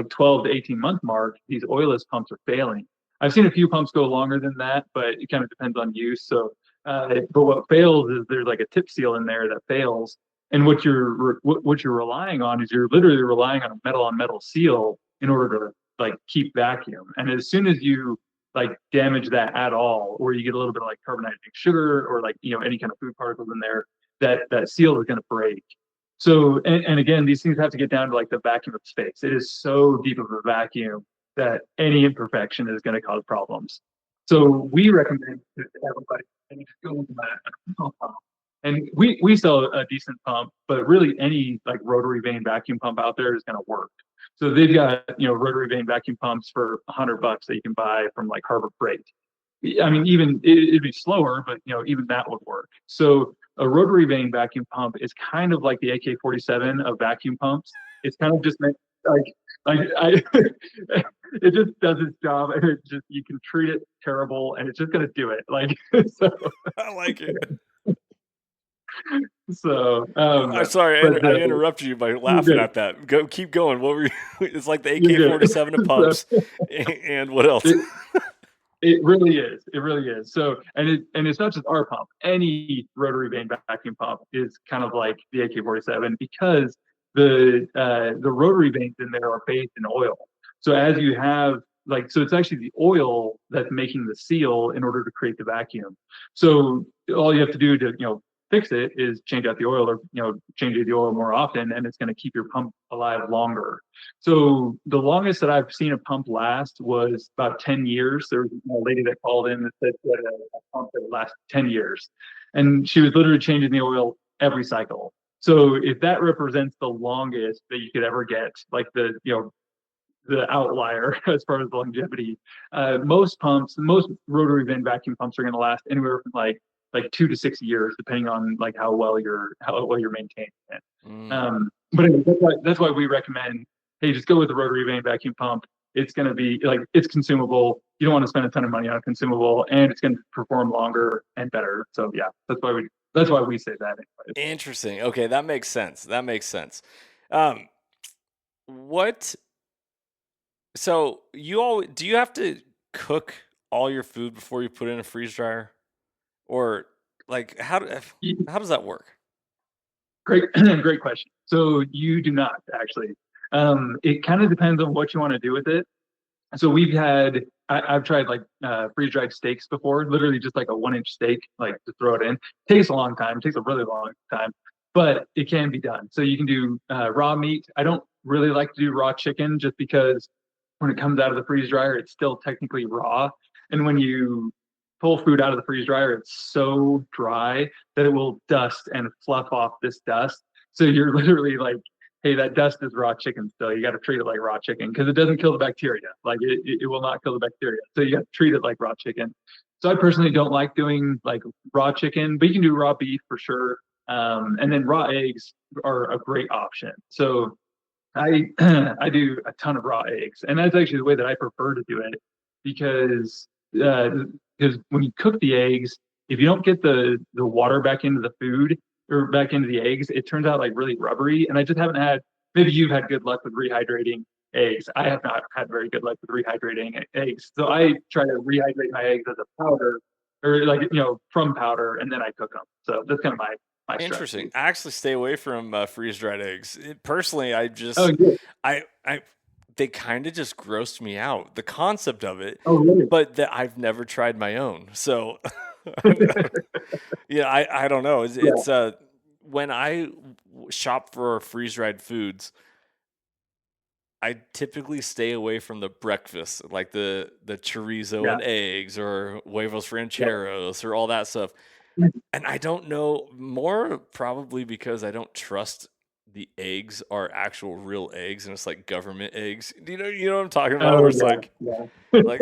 Speaker 2: 12 to 18 month mark, these oilless pumps are failing. I've seen a few pumps go longer than that, but it kind of depends on use. So, but what fails is there's a tip seal in there that fails. And what you're relying on is you're literally relying on a metal seal in order like keep vacuum. And as soon as you like damage that at all, or you get a little bit of like carbonated sugar or like, any kind of food particles in there, that seal is going to break. So, and again, these things have to get down to like the vacuum of space. It is so deep of a vacuum that any imperfection is going to cause problems. So we recommend to everybody and just go with that. And we sell a decent pump, but really any like rotary vane vacuum pump out there is going to work. So they've got rotary vane vacuum pumps for $100 that you can buy from like Harbor Freight. I mean, even it'd be slower, but even that would work. So a rotary vane vacuum pump is kind of like the AK-47 of vacuum pumps. It's kind of just meant like it just does its job, and it just you can treat it terrible, and it's just gonna do it. Like so.
Speaker 1: I like it.
Speaker 2: So,
Speaker 1: I'm sorry, I interrupted you by laughing at that. Keep going. What were you? It's like the AK-47 of pumps, and what else?
Speaker 2: It really is. It really is. So, and it's not just our pump. Any rotary vane vacuum pump is kind of like the AK-47 because the rotary vanes in there are bathed in oil. So as you have so it's actually the oil that's making the seal in order to create the vacuum. So all you have to do to fix it is change out the oil, or change the oil more often, and it's going to keep your pump alive longer. So the longest that I've seen a pump last was about 10 years. There was a lady that called in that said she had a pump that would last 10 years, and she was literally changing the oil every cycle. So if that represents the longest that you could ever get, like the outlier as far as longevity, most rotary vane vacuum pumps are going to last anywhere from like 2 to 6 years, depending on like how well you're maintaining it. But anyway, that's why we recommend, hey, just go with the rotary vane vacuum pump. It's going to be it's consumable. You don't want to spend a ton of money on a consumable, and it's going to perform longer and better. So yeah, that's why we say that. Anyways.
Speaker 1: Interesting. Okay, that makes sense. What? So do you have to cook all your food before you put it in a freeze dryer? Or like how does that work?
Speaker 2: Great question. So you do not actually. It kind of depends on what you want to do with it. So I've tried freeze dried steaks before, literally just like a 1-inch steak, like to throw it in. It takes a long time. It takes a really long time, but it can be done. So you can do raw meat. I don't really like to do raw chicken just because when it comes out of the freeze dryer, it's still technically raw. And when you pull food out of the freeze dryer, it's so dry that it will dust and fluff off this dust. So you're literally like, hey, that dust is raw chicken still. You got to treat it like raw chicken because it doesn't kill the bacteria. Like it will not kill the bacteria. So you got to treat it like raw chicken. So I personally don't like doing like raw chicken, but you can do raw beef for sure. And then raw eggs are a great option. So I do a ton of raw eggs, and that's actually the way that I prefer to do it because when you cook the eggs, if you don't get the water back into the food or back into the eggs, it turns out like really rubbery. And I just haven't had. Maybe you've had good luck with rehydrating eggs. I have not had very good luck with rehydrating eggs. So I try to rehydrate my eggs as a powder, or from powder, and then I cook them. So that's kind of my
Speaker 1: Interesting.
Speaker 2: strategy.
Speaker 1: I actually stay away from freeze dried eggs. Personally, I just I they kind of just grossed me out. The concept of it,
Speaker 2: really?
Speaker 1: But that I've never tried my own. So yeah, I don't know. It's when I shop for freeze dried foods, I typically stay away from the breakfast, like the chorizo and eggs or huevos rancheros or all that stuff. And I don't know, more probably because I don't trust the eggs are actual real eggs and it's like government eggs. You know what I'm talking about? Where it's like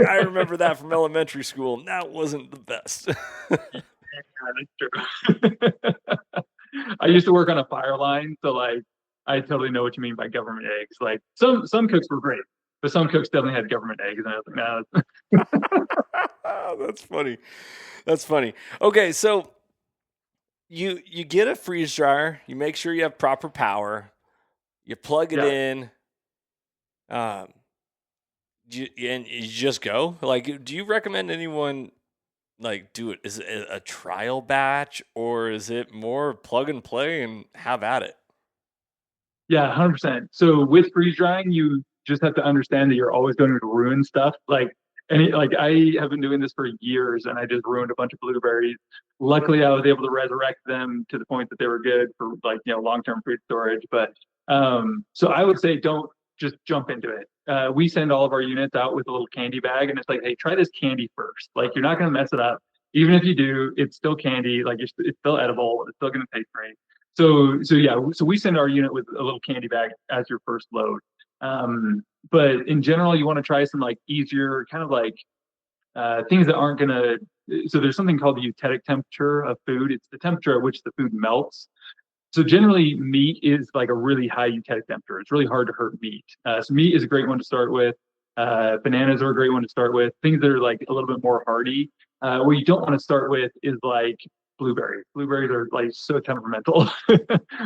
Speaker 1: I remember that from elementary school, and that wasn't the best.
Speaker 2: That's true. I used to work on a fire line, so I totally know what you mean by government eggs. Like some cooks were great, but some cooks definitely had government eggs, and I was like, no.
Speaker 1: That's funny. Okay, so you get a freeze dryer, you make sure you have proper power, you plug it in, and you just go. Like, do you recommend anyone do it? Is it a trial batch, or is it more plug and play and have at it?
Speaker 2: Yeah, 100%. So with freeze drying, just have to understand that you're always going to ruin stuff. Like I have been doing this for years, and I just ruined a bunch of blueberries. Luckily, I was able to resurrect them to the point that they were good for like long-term food storage. But so I would say don't just jump into it. We send all of our units out with a little candy bag, and it's like, hey, try this candy first. Like you're not going to mess it up. Even if you do, it's still candy. Like it's still edible. It's still going to taste great. So yeah, so we send our unit with a little candy bag as your first load. But in general, you want to try some like easier kind of like things that aren't gonna. So there's something called the eutetic temperature of food. It's the temperature at which the food melts. So generally, meat is like a really high eutetic temperature. It's really hard to hurt meat. So meat is a great one to start with. Bananas are a great one to start with. Things that are like a little bit more hardy. What you don't want to start with is like blueberries. Blueberries are like so temperamental.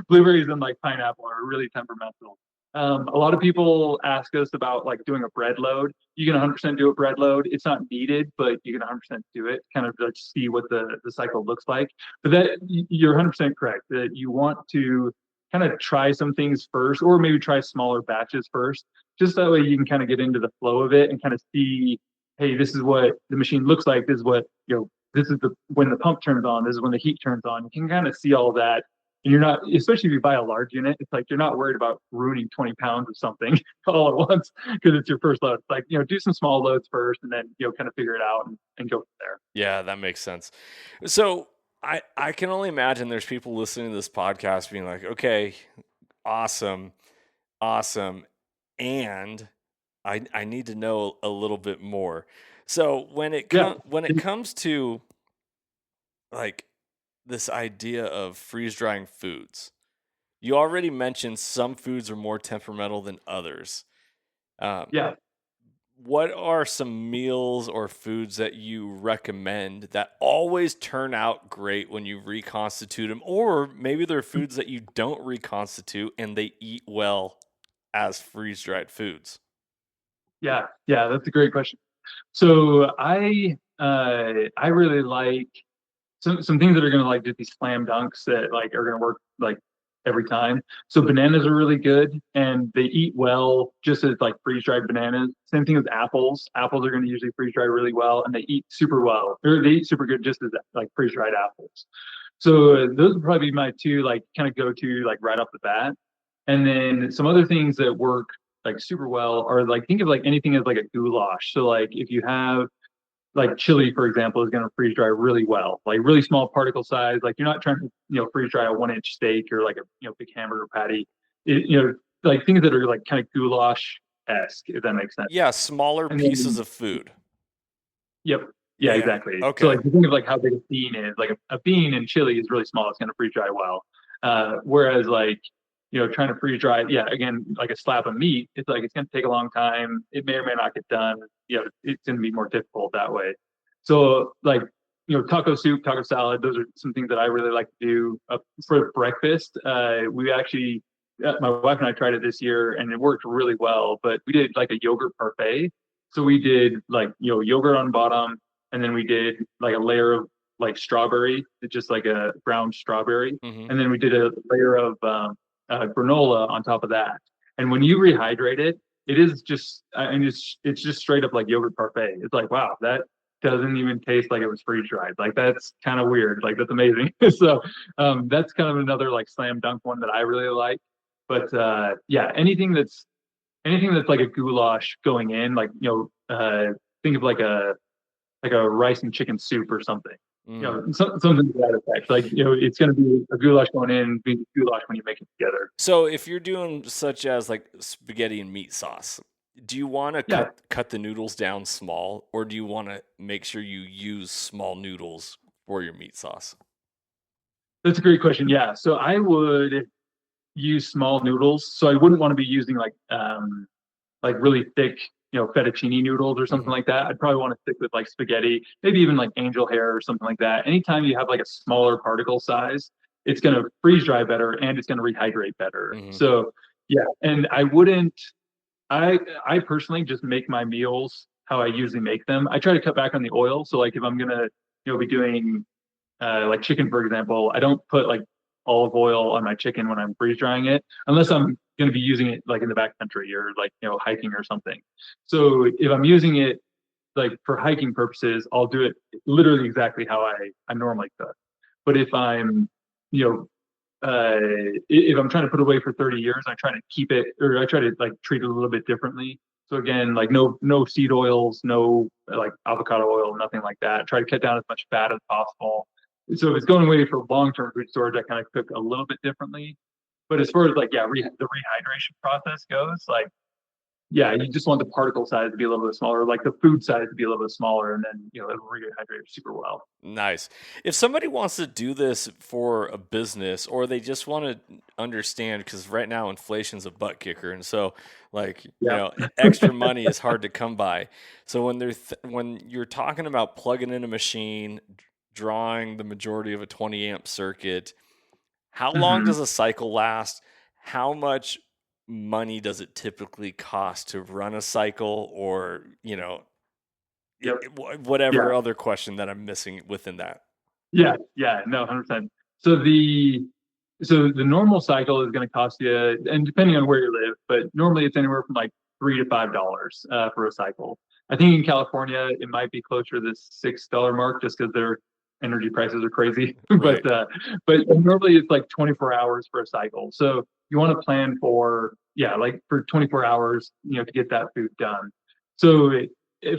Speaker 2: Blueberries and like pineapple are really temperamental. A lot of people ask us about like doing a bread load. You can 100% do a bread load. It's not needed, but you can 100% do it. Kind of like see what the cycle looks like. But that you're 100% correct that you want to kind of try some things first, or maybe try smaller batches first, just that way you can kind of get into the flow of it and kind of see, hey, this is what the machine looks like. This is what This is the when the pump turns on. This is when the heat turns on. You can kind of see all that and you're not, especially if you buy a large unit, it's like you're not worried about ruining 20 pounds of something all at once because it's your first load. It's like, do some small loads first and then, kind of figure it out and go from there.
Speaker 1: Yeah, that makes sense. So I can only imagine there's people listening to this podcast being like, okay, awesome, and I need to know a little bit more. So when it comes to like this idea of freeze drying foods, you already mentioned some foods are more temperamental than others.
Speaker 2: Yeah.
Speaker 1: What are some meals or foods that you recommend that always turn out great when you reconstitute them? Or maybe they're foods that you don't reconstitute and they eat well as freeze-dried foods.
Speaker 2: Yeah. Yeah. That's a great question. So I really like some things that are going to like just be slam dunks that like are going to work like every time. So bananas are really good and they eat well just as like freeze dried bananas. Same thing with apples. Apples are going to usually freeze dry really well and they eat super well, or they eat super good just as like freeze dried apples. So those would probably be my two like kind of go to like right off the bat. And then some other things that work like super well are like think of like anything as like a goulash. So like if you have like chili, for example, is going to freeze dry really well, like really small particle size. Like you're not trying to, freeze dry a 1-inch steak or like a, big hamburger patty, like things that are like kind of goulash-esque, if that makes sense.
Speaker 1: Yeah, smaller
Speaker 2: And
Speaker 1: pieces
Speaker 2: then,
Speaker 1: of food.
Speaker 2: yep. Yeah, exactly.
Speaker 1: Okay.
Speaker 2: So like think of like how big a bean is, like a bean in chili is really small. It's going to freeze dry well. Whereas like, trying to freeze dry, yeah, again, like a slab of meat, it's like it's going to take a long time. It may or may not get done. It's going to be more difficult that way. So like, taco soup, taco salad, those are some things that I really like to do for breakfast. We actually, my wife and I tried it this year and it worked really well, but we did like a yogurt parfait. So we did like, yogurt on bottom, and then we did like a layer of like strawberry, just like a ground strawberry.
Speaker 1: Mm-hmm.
Speaker 2: And then we did a layer of granola on top of that. And when you rehydrate it, it is just, it's just straight up like yogurt parfait. It's like, wow, that doesn't even taste like it was freeze dried. Like that's kind of weird. Like that's amazing. So that's kind of another like slam dunk one that I really like. But yeah, anything that's like a goulash going in, like think of like a rice and chicken soup or something. Something to that effect. Like, it's going to be a goulash going in, be goulash when you make it together.
Speaker 1: So if you're doing such as like spaghetti and meat sauce, do you want to cut the noodles down small, or do you want to make sure you use small noodles for your meat sauce?
Speaker 2: That's a great question. Yeah. So I would use small noodles. So I wouldn't want to be using like really thick, fettuccine noodles or something like that. I'd probably want to stick with like spaghetti, maybe even like angel hair or something like that. Anytime you have like a smaller particle size, it's going to freeze dry better and it's going to rehydrate better. So yeah, and I personally just make my meals how I usually make them. I try to cut back on the oil. So like if I'm going to, be doing like chicken, for example, I don't put like olive oil on my chicken when I'm freeze drying it, unless I'm going to be using it like in the backcountry or like, hiking or something. So if I'm using it like for hiking purposes, I'll do it literally exactly how I normally cook. But if I'm, you know, if I'm trying to put away for 30 years, I try to keep it, or I try to like treat it a little bit differently. So again, like no seed oils, no like avocado oil, nothing like that. Try to cut down as much fat as possible. So if it's going away for long-term food storage, I kind of cook a little bit differently. But as far as like, yeah, the rehydration process goes, like, yeah, you just want the particle size to be a little bit smaller, like the food size to be a little bit smaller, and then it'll rehydrate super well.
Speaker 1: Nice. If somebody wants to do this for a business, or they just want to understand, because right now inflation's a butt kicker, and so like
Speaker 2: Yeah.
Speaker 1: extra money is hard to come by. So when when you're talking about plugging in a machine, drawing the majority of a 20 amp circuit, how long
Speaker 2: hmm
Speaker 1: does a cycle last? How much money does it typically cost to run a cycle, or
Speaker 2: Yep.
Speaker 1: whatever
Speaker 2: Yeah.
Speaker 1: other question that I'm missing within that?
Speaker 2: Yeah. Yeah. No, 100%. So the normal cycle is going to cost you, and depending on where you live, but normally it's anywhere from like $3 to $5 for a cycle. I think in California it might be closer to the $6 mark just because their energy prices are crazy.
Speaker 1: Right.
Speaker 2: But normally it's like 24 hours for a cycle. So you want to plan for, yeah, like for 24 hours, to get that food done. So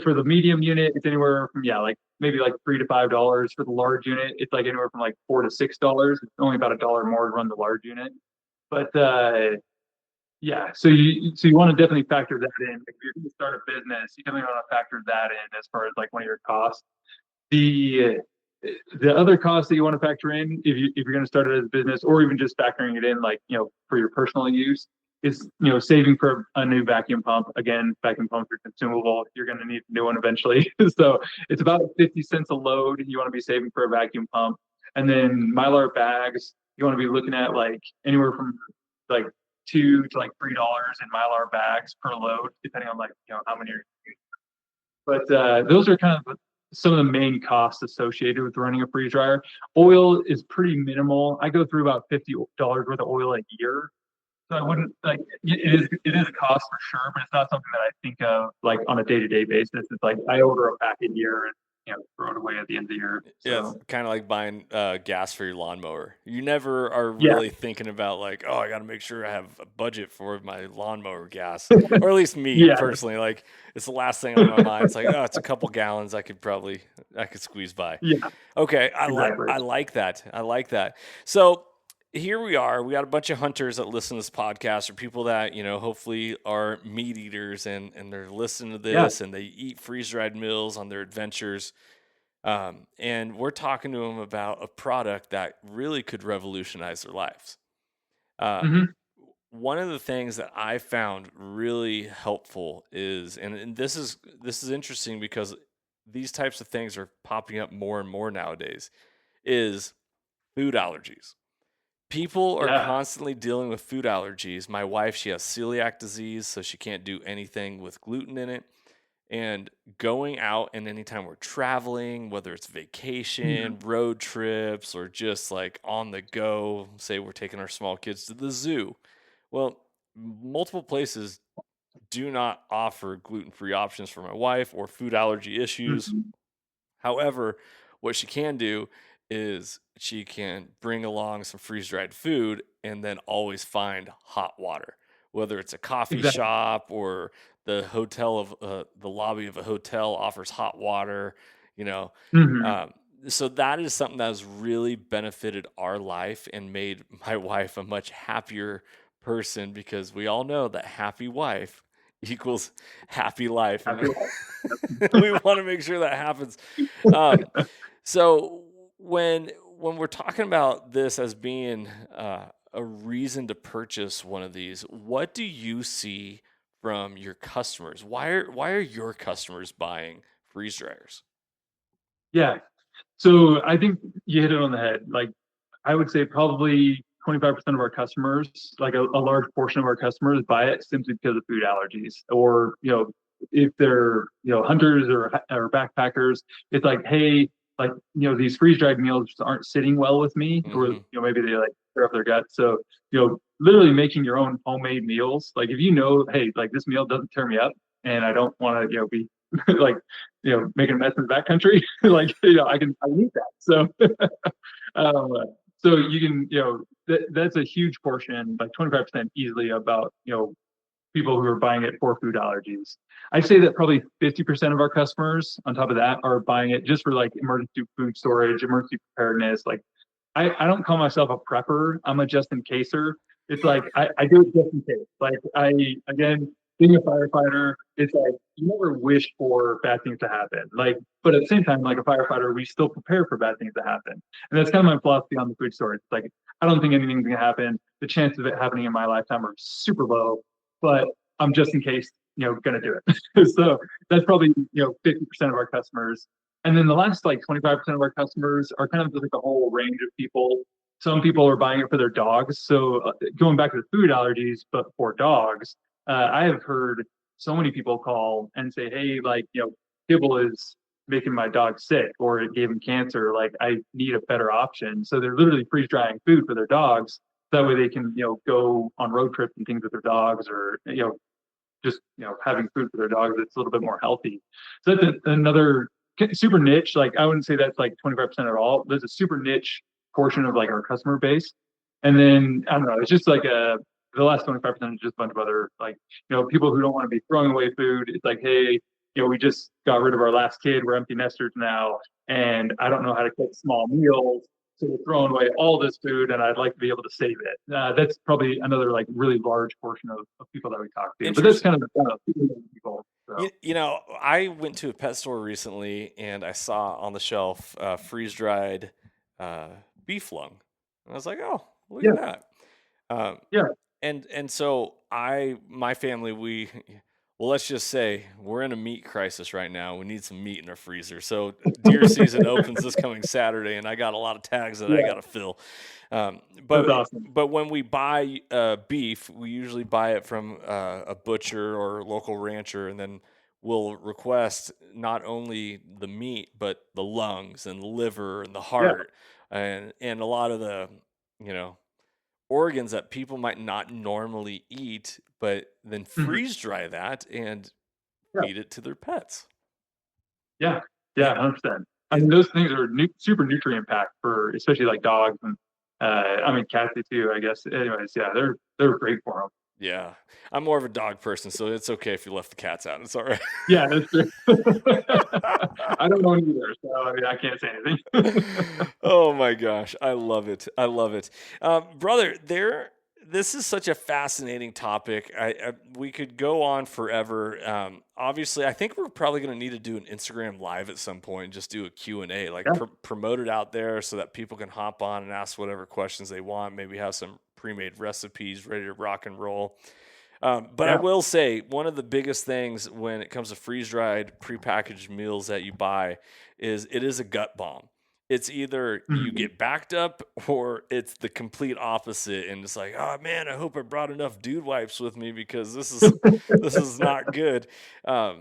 Speaker 2: for the medium unit, it's anywhere from, yeah, like maybe like $3 to $5. For the large unit, it's like anywhere from like $4 to $6. It's only about $1 more to run the large unit. But yeah, so you want to definitely factor that in. If you're going to start a business, you definitely want to factor that in as far as like one of your costs. The the other costs that you want to factor in if you're going to start it as a business, or even just factoring it in like for your personal use, is saving for a new vacuum pump. Again, vacuum pumps are consumable. You're going to need a new one eventually. So it's about 50 cents a load you want to be saving for a vacuum pump. And then Mylar bags, you want to be looking at like anywhere from like $2 to like $3 in Mylar bags per load, depending on like how many you're using. But those are kind of some of the main costs associated with running a freeze dryer. Oil is pretty minimal. I go through about $50 worth of oil a year. So I wouldn't like it is a cost for sure, but it's not something that I think of like on a day-to-day basis. It's like I order a pack a year and throw it away at the end of the year.
Speaker 1: Yeah, it's
Speaker 2: So
Speaker 1: kind of like buying gas for your lawnmower. You never are
Speaker 2: yeah,
Speaker 1: really thinking about like, oh, I got to make sure I have a budget for my lawnmower gas, or at least me
Speaker 2: yeah,
Speaker 1: personally. Like, it's the last thing on my mind. It's like, oh, it's a couple gallons. I could squeeze by.
Speaker 2: yeah,
Speaker 1: Okay,
Speaker 2: exactly.
Speaker 1: I like that. I like that. So here we are. We got a bunch of hunters that listen to this podcast, or people that hopefully are meat eaters, and they're listening to
Speaker 2: Yeah.
Speaker 1: this, and they eat freeze dried meals on their adventures. And we're talking to them about a product that really could revolutionize their lives. Um,
Speaker 2: hmm
Speaker 1: One of the things that I found really helpful is, and this is interesting because these types of things are popping up more and more nowadays, is food allergies. People are
Speaker 2: Yeah.
Speaker 1: constantly dealing with food allergies. My wife, she has celiac disease, so she can't do anything with gluten in it. And going out, and anytime we're traveling, whether it's vacation,
Speaker 2: Mhm.
Speaker 1: road trips, or just like on the go, say we're taking our small kids to the zoo. Well, multiple places do not offer gluten-free options for my wife, or food allergy issues.
Speaker 2: Mhm.
Speaker 1: However, what she can do is she can bring along some freeze-dried food and then always find hot water, whether it's a coffee
Speaker 2: Exactly.
Speaker 1: shop, or the lobby of a hotel offers hot water, you know.
Speaker 2: hmm
Speaker 1: Um, so that is something that has really benefited our life and made my wife a much happier person, because we all know that happy wife equals happy life,
Speaker 2: I
Speaker 1: and
Speaker 2: feel
Speaker 1: we want to make sure that happens. Um, so when we're talking about this as being a reason to purchase one of these, what do you see from your customers? Why are your customers buying freeze dryers?
Speaker 2: yeah. So I think you hit it on the head. Like I would say probably 25% of our customers, like a large portion of our customers buy it simply because of food allergies, or, if they're, hunters or backpackers, it's like, hey, like, these freeze dried meals just aren't sitting well with me, or,
Speaker 1: Hmm.
Speaker 2: maybe they like tear up their guts. So, literally making your own homemade meals. Like if you know, hey, like this meal doesn't tear me up and I don't want to, be like, making a mess in the backcountry, like, I can eat that. So, um, so you can, that's a huge portion, like 25% easily about, people who are buying it for food allergies. I'd say that probably 50% of our customers on top of that are buying it just for like emergency food storage, emergency preparedness. Like I don't call myself a prepper. I'm a just in caser. It's like I do it just in case. Like again, being a firefighter, it's like you never wish for bad things to happen. Like, but at the same time, like a firefighter, we still prepare for bad things to happen. And that's kind of my philosophy on the food storage. It's like I don't think anything's gonna happen. The chances of it happening in my lifetime are super low, but I'm just in case, gonna do it. So that's probably 50% of our customers. And then the last like 25% of our customers are kind of like a whole range of people. Some people are buying it for their dogs. So going back to the food allergies, but for dogs, I have heard so many people call and say, hey, like, kibble is making my dog sick or it gave him cancer. Like I need a better option. So they're literally freeze drying food for their dogs. That way they can, go on road trips and things with their dogs or, just, having food for their dogs that's a little bit more healthy. So that's another super niche. Like I wouldn't say that's like 25% at all. There's a super niche portion of like our customer base. And then I don't know, it's just like the last 25% is just a bunch of other like, people who don't want to be throwing away food. It's like, hey, we just got rid of our last kid. We're empty nesters now. And I don't know how to cook small meals. So we're throwing away all this food and I'd like to be able to save it. That's probably another like really large portion of people that we talk to. But that's kind of people. So.
Speaker 1: I went to a pet store recently and I saw on the shelf freeze dried beef lung. And I was like, oh, look at that.
Speaker 2: Yeah.
Speaker 1: And so my family, well, let's just say we're in a meat crisis right now. We need some meat in our freezer. So deer season opens this coming Saturday, and I got a lot of tags that I got to fill.
Speaker 2: That's
Speaker 1: But
Speaker 2: awesome.
Speaker 1: but when we buy beef, we usually buy it from a butcher or local rancher, and then we'll request not only the meat but the lungs and the liver and the heart and a lot of the organs that people might not normally eat, but then freeze dry that and feed it to their pets.
Speaker 2: Yeah, 100%. I mean, those things are super nutrient packed for especially like dogs and I mean cats too, I guess. Anyways, yeah, they're great for them.
Speaker 1: Yeah, I'm more of a dog person, so it's okay if you left the cats out. It's all right.
Speaker 2: Yeah, that's true. I don't know either, so I mean, I can't say anything.
Speaker 1: Oh my gosh, I love it. I love it, brother. This is such a fascinating topic. We could go on forever. Obviously, I think we're probably going to need to do an Instagram live at some point. Just do a Q&A, like promote it out there so that people can hop on and ask whatever questions they want. Maybe have some pre-made recipes ready to rock and roll. But I will say one of the biggest things when it comes to freeze-dried, prepackaged meals that you buy is it is a gut bomb. It's either you get backed up or it's the complete opposite. And it's like, oh man, I hope I brought enough dude wipes with me because this is not good. I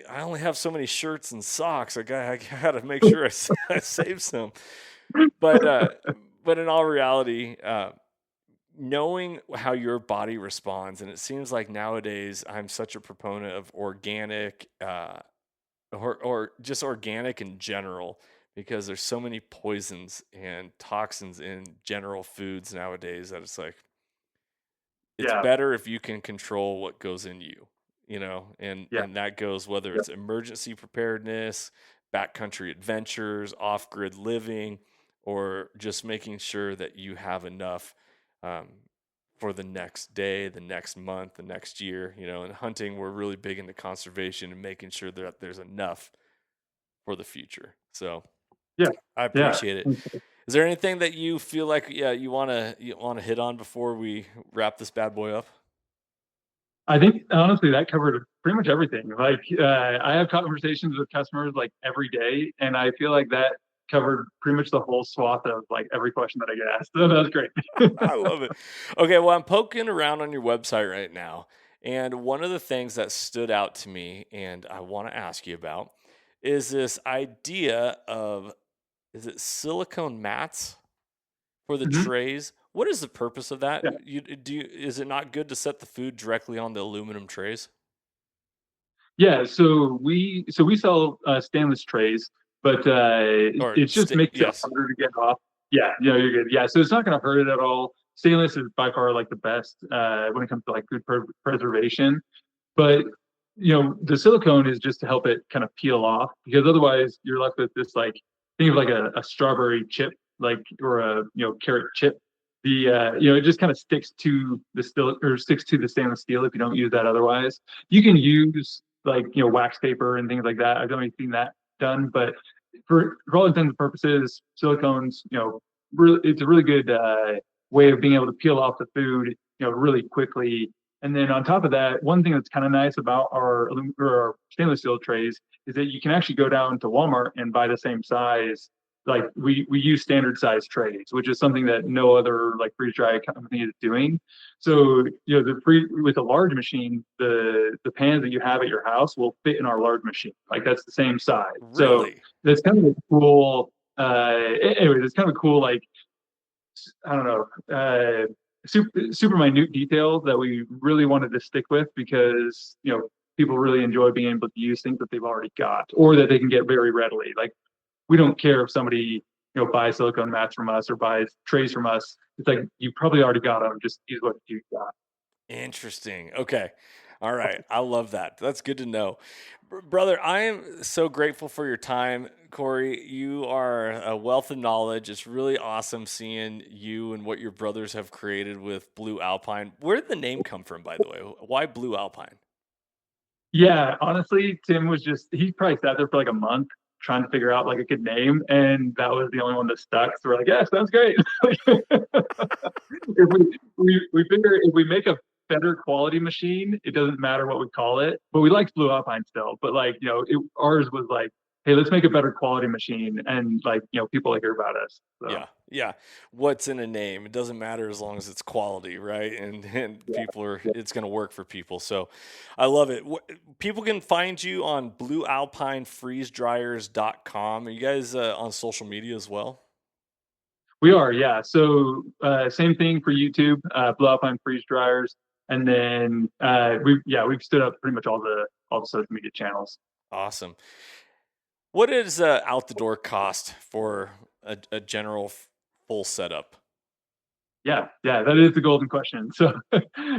Speaker 1: only have so many shirts and socks. I got to make sure I save some. But in all reality, knowing how your body responds, and it seems like nowadays I'm such a proponent of organic, or just organic in general, because there's so many poisons and toxins in general foods nowadays that it's like it's better if you can control what goes in you, and that goes whether it's emergency preparedness, backcountry adventures, off-grid living, or just making sure that you have enough for the next day, the next month, the next year. In hunting, we're really big into conservation and making sure that there's enough for the future. So I appreciate it. Is there anything that you feel like you want to hit on before we wrap this bad boy up?
Speaker 2: I think honestly that covered pretty much everything. Like I have conversations with customers like every day, and I feel like that covered pretty much the whole swath of like every question that I get asked. So that was great.
Speaker 1: I love it. Okay, well, I'm poking around on your website right now, and one of the things that stood out to me and I want to ask you about is this idea of, is it silicone mats for the
Speaker 2: Mhm.
Speaker 1: trays. What is the purpose of that?
Speaker 2: Yeah.
Speaker 1: Is it not good to set the food directly on the aluminum trays?
Speaker 2: Yeah, so we sell stainless trays, but
Speaker 1: Or
Speaker 2: it just makes it
Speaker 1: yes.
Speaker 2: harder to get off. Yeah, you're good. Yeah, so it's not going to hurt it at all. Stainless is by far like the best when it comes to like food preservation. But the silicone is just to help it kind of peel off because otherwise you're left with this like think of like a strawberry chip, like or a carrot chip. The it just kind of sticks to the steel or sticks to the stainless steel if you don't use that otherwise. You can use like wax paper and things like that. I've only seen that done, but for all intents and purposes, silicones, really it's a really good way of being able to peel off the food, really quickly. And then on top of that, one thing that's kind of nice about our stainless steel trays is that you can actually go down to Walmart and buy the same size. Like we use standard size trays, which is something that no other like freeze dry company is doing. So with a large machine, the pans that you have at your house will fit in our large machine. Like that's the same size. So
Speaker 1: Really?
Speaker 2: that's kind of a cool. Anyways, it's kind of a cool like I don't know, super minute detail that we really wanted to stick with because people really enjoy being able to use things that they've already got or that they can get very readily. Like we don't care if somebody buys silicone mats from us or buys trays from us. It's like you probably already got them. Just use what you got.
Speaker 1: Interesting. Okay. All right. I love that. That's good to know. Brother, I am so grateful for your time, Corey. You are a wealth of knowledge. It's really awesome seeing you and what your brothers have created with Blue Alpine. Where did the name come from, by the way? Why Blue Alpine?
Speaker 2: Yeah, honestly, Tim was just he probably sat there for like a month trying to figure out like a good name, and that was the only one that stuck. So we're like, yeah, sounds great. If we figure if we make a better quality machine, it doesn't matter what we call it. But we liked Blue Alpine still. But like, ours was like, hey, let's make a better quality machine, and like, people like hear about us. So
Speaker 1: Yeah, yeah. What's in a name? It doesn't matter as long as it's quality, right? And
Speaker 2: yeah,
Speaker 1: people are,
Speaker 2: yeah.
Speaker 1: it's going to work for people. So I love it. People can find you on bluealpinefreezedryers.com. Are you guys on social media as well?
Speaker 2: We are, yeah. So same thing for YouTube, Blue Alpine Freeze Dryers, and then we've stood up pretty much all the social media channels.
Speaker 1: Awesome. What is out the door cost for a general full setup?
Speaker 2: Yeah, that is the golden question. So,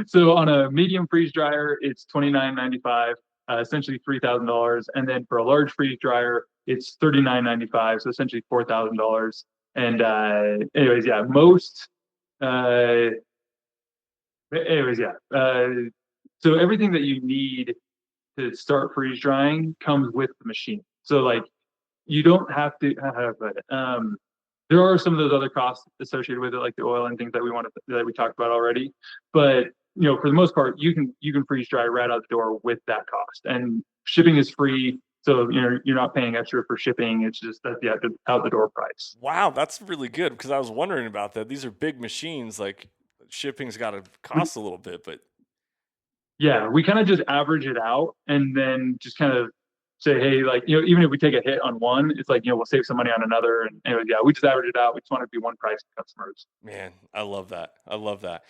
Speaker 2: so on a medium freeze dryer, it's $29.95, essentially $3,000, and then for a large freeze dryer, it's $39.95, so essentially $4,000. And anyways, yeah, most. Uh, anyways, yeah. So everything that you need to start freeze drying comes with the machine. So like you don't have to have it. There are some of those other costs associated with it, like the oil and things that we talked about already. But for the most part, you can freeze dry right out the door with that cost, and shipping is free. So you're not paying extra for shipping. It's just the out the door price.
Speaker 1: Wow, that's really good because I was wondering about that. These are big machines. Like shipping's got to cost a little bit, but
Speaker 2: Yeah, we kind of just average it out and then just kind of say, hey, like, even if we take a hit on one, it's like, we'll save some money on another. And anyway, yeah, we just average it out. We just want to be one price to customers.
Speaker 1: man, I love that. I love that.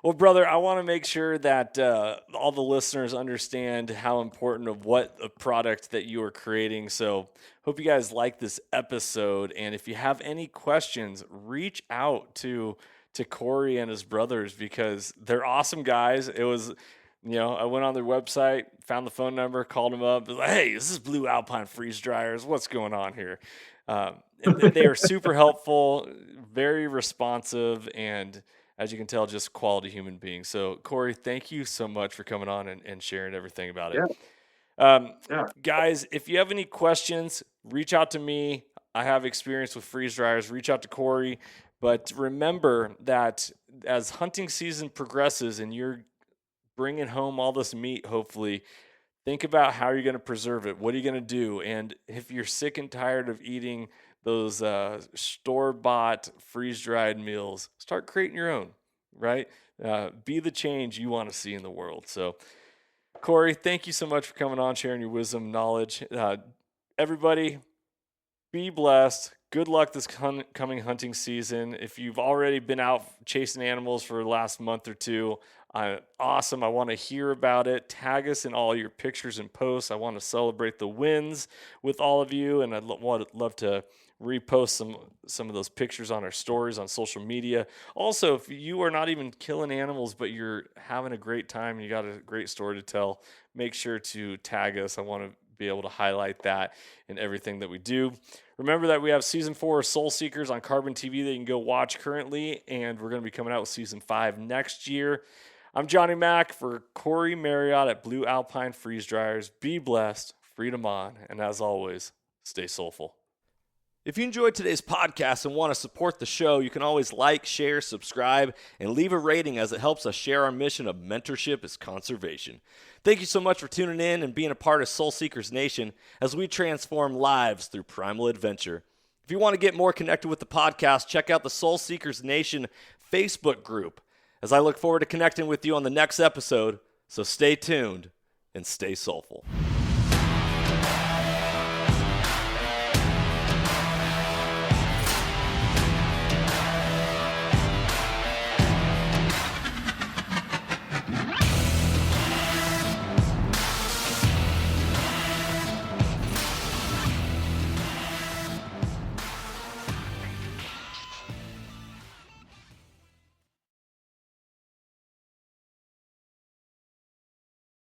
Speaker 1: Well, brother, I want to make sure that all the listeners understand how important of what the product that you are creating. So, hope you guys like this episode. And if you have any questions, reach out to Corey and his brothers because they're awesome guys. It was, I went on their website, found the phone number, called them up, was like, hey, this is Blue Alpine Freeze Dryers. What's going on here? And they are super helpful, very responsive, and as you can tell, just quality human beings. So, Corey, thank you so much for coming on and sharing everything about it.
Speaker 2: Yeah,
Speaker 1: Um,
Speaker 2: yeah.
Speaker 1: guys, if you have any questions, reach out to me. I have experience with freeze dryers. Reach out to Corey. But remember that as hunting season progresses and you're bringing home all this meat, hopefully, think about how you're going to preserve it. What are you going to do? And if you're sick and tired of eating those store-bought freeze-dried meals, start creating your own, right? Be the change you want to see in the world. So, Corey, thank you so much for coming on, sharing your wisdom, knowledge. Everybody, be blessed. Good luck this coming hunting season. If you've already been out chasing animals for the last month or two, awesome. I want to hear about it. Tag us in all your pictures and posts. I want to celebrate the wins with all of you, and I'd love to repost some of those pictures on our stories on social media. Also, if you are not even killing animals, but you're having a great time and you got a great story to tell, make sure to tag us. I want to be able to highlight that in everything that we do. Remember that we have season 4 of Soul Seekers on Carbon TV that you can go watch currently, and we're going to be coming out with season 5 next year. I'm Johnny Mack for Corey Marriott at Blue Alpine Freeze Dryers. Be blessed, freedom on, and as always, stay soulful. If you enjoyed today's podcast and want to support the show, you can always like, share, subscribe, and leave a rating as it helps us share our mission of mentorship is conservation. Thank you so much for tuning in and being a part of Soul Seekers Nation as we transform lives through primal adventure. If you want to get more connected with the podcast, check out the Soul Seekers Nation Facebook group, as I look forward to connecting with you on the next episode. So stay tuned and stay soulful.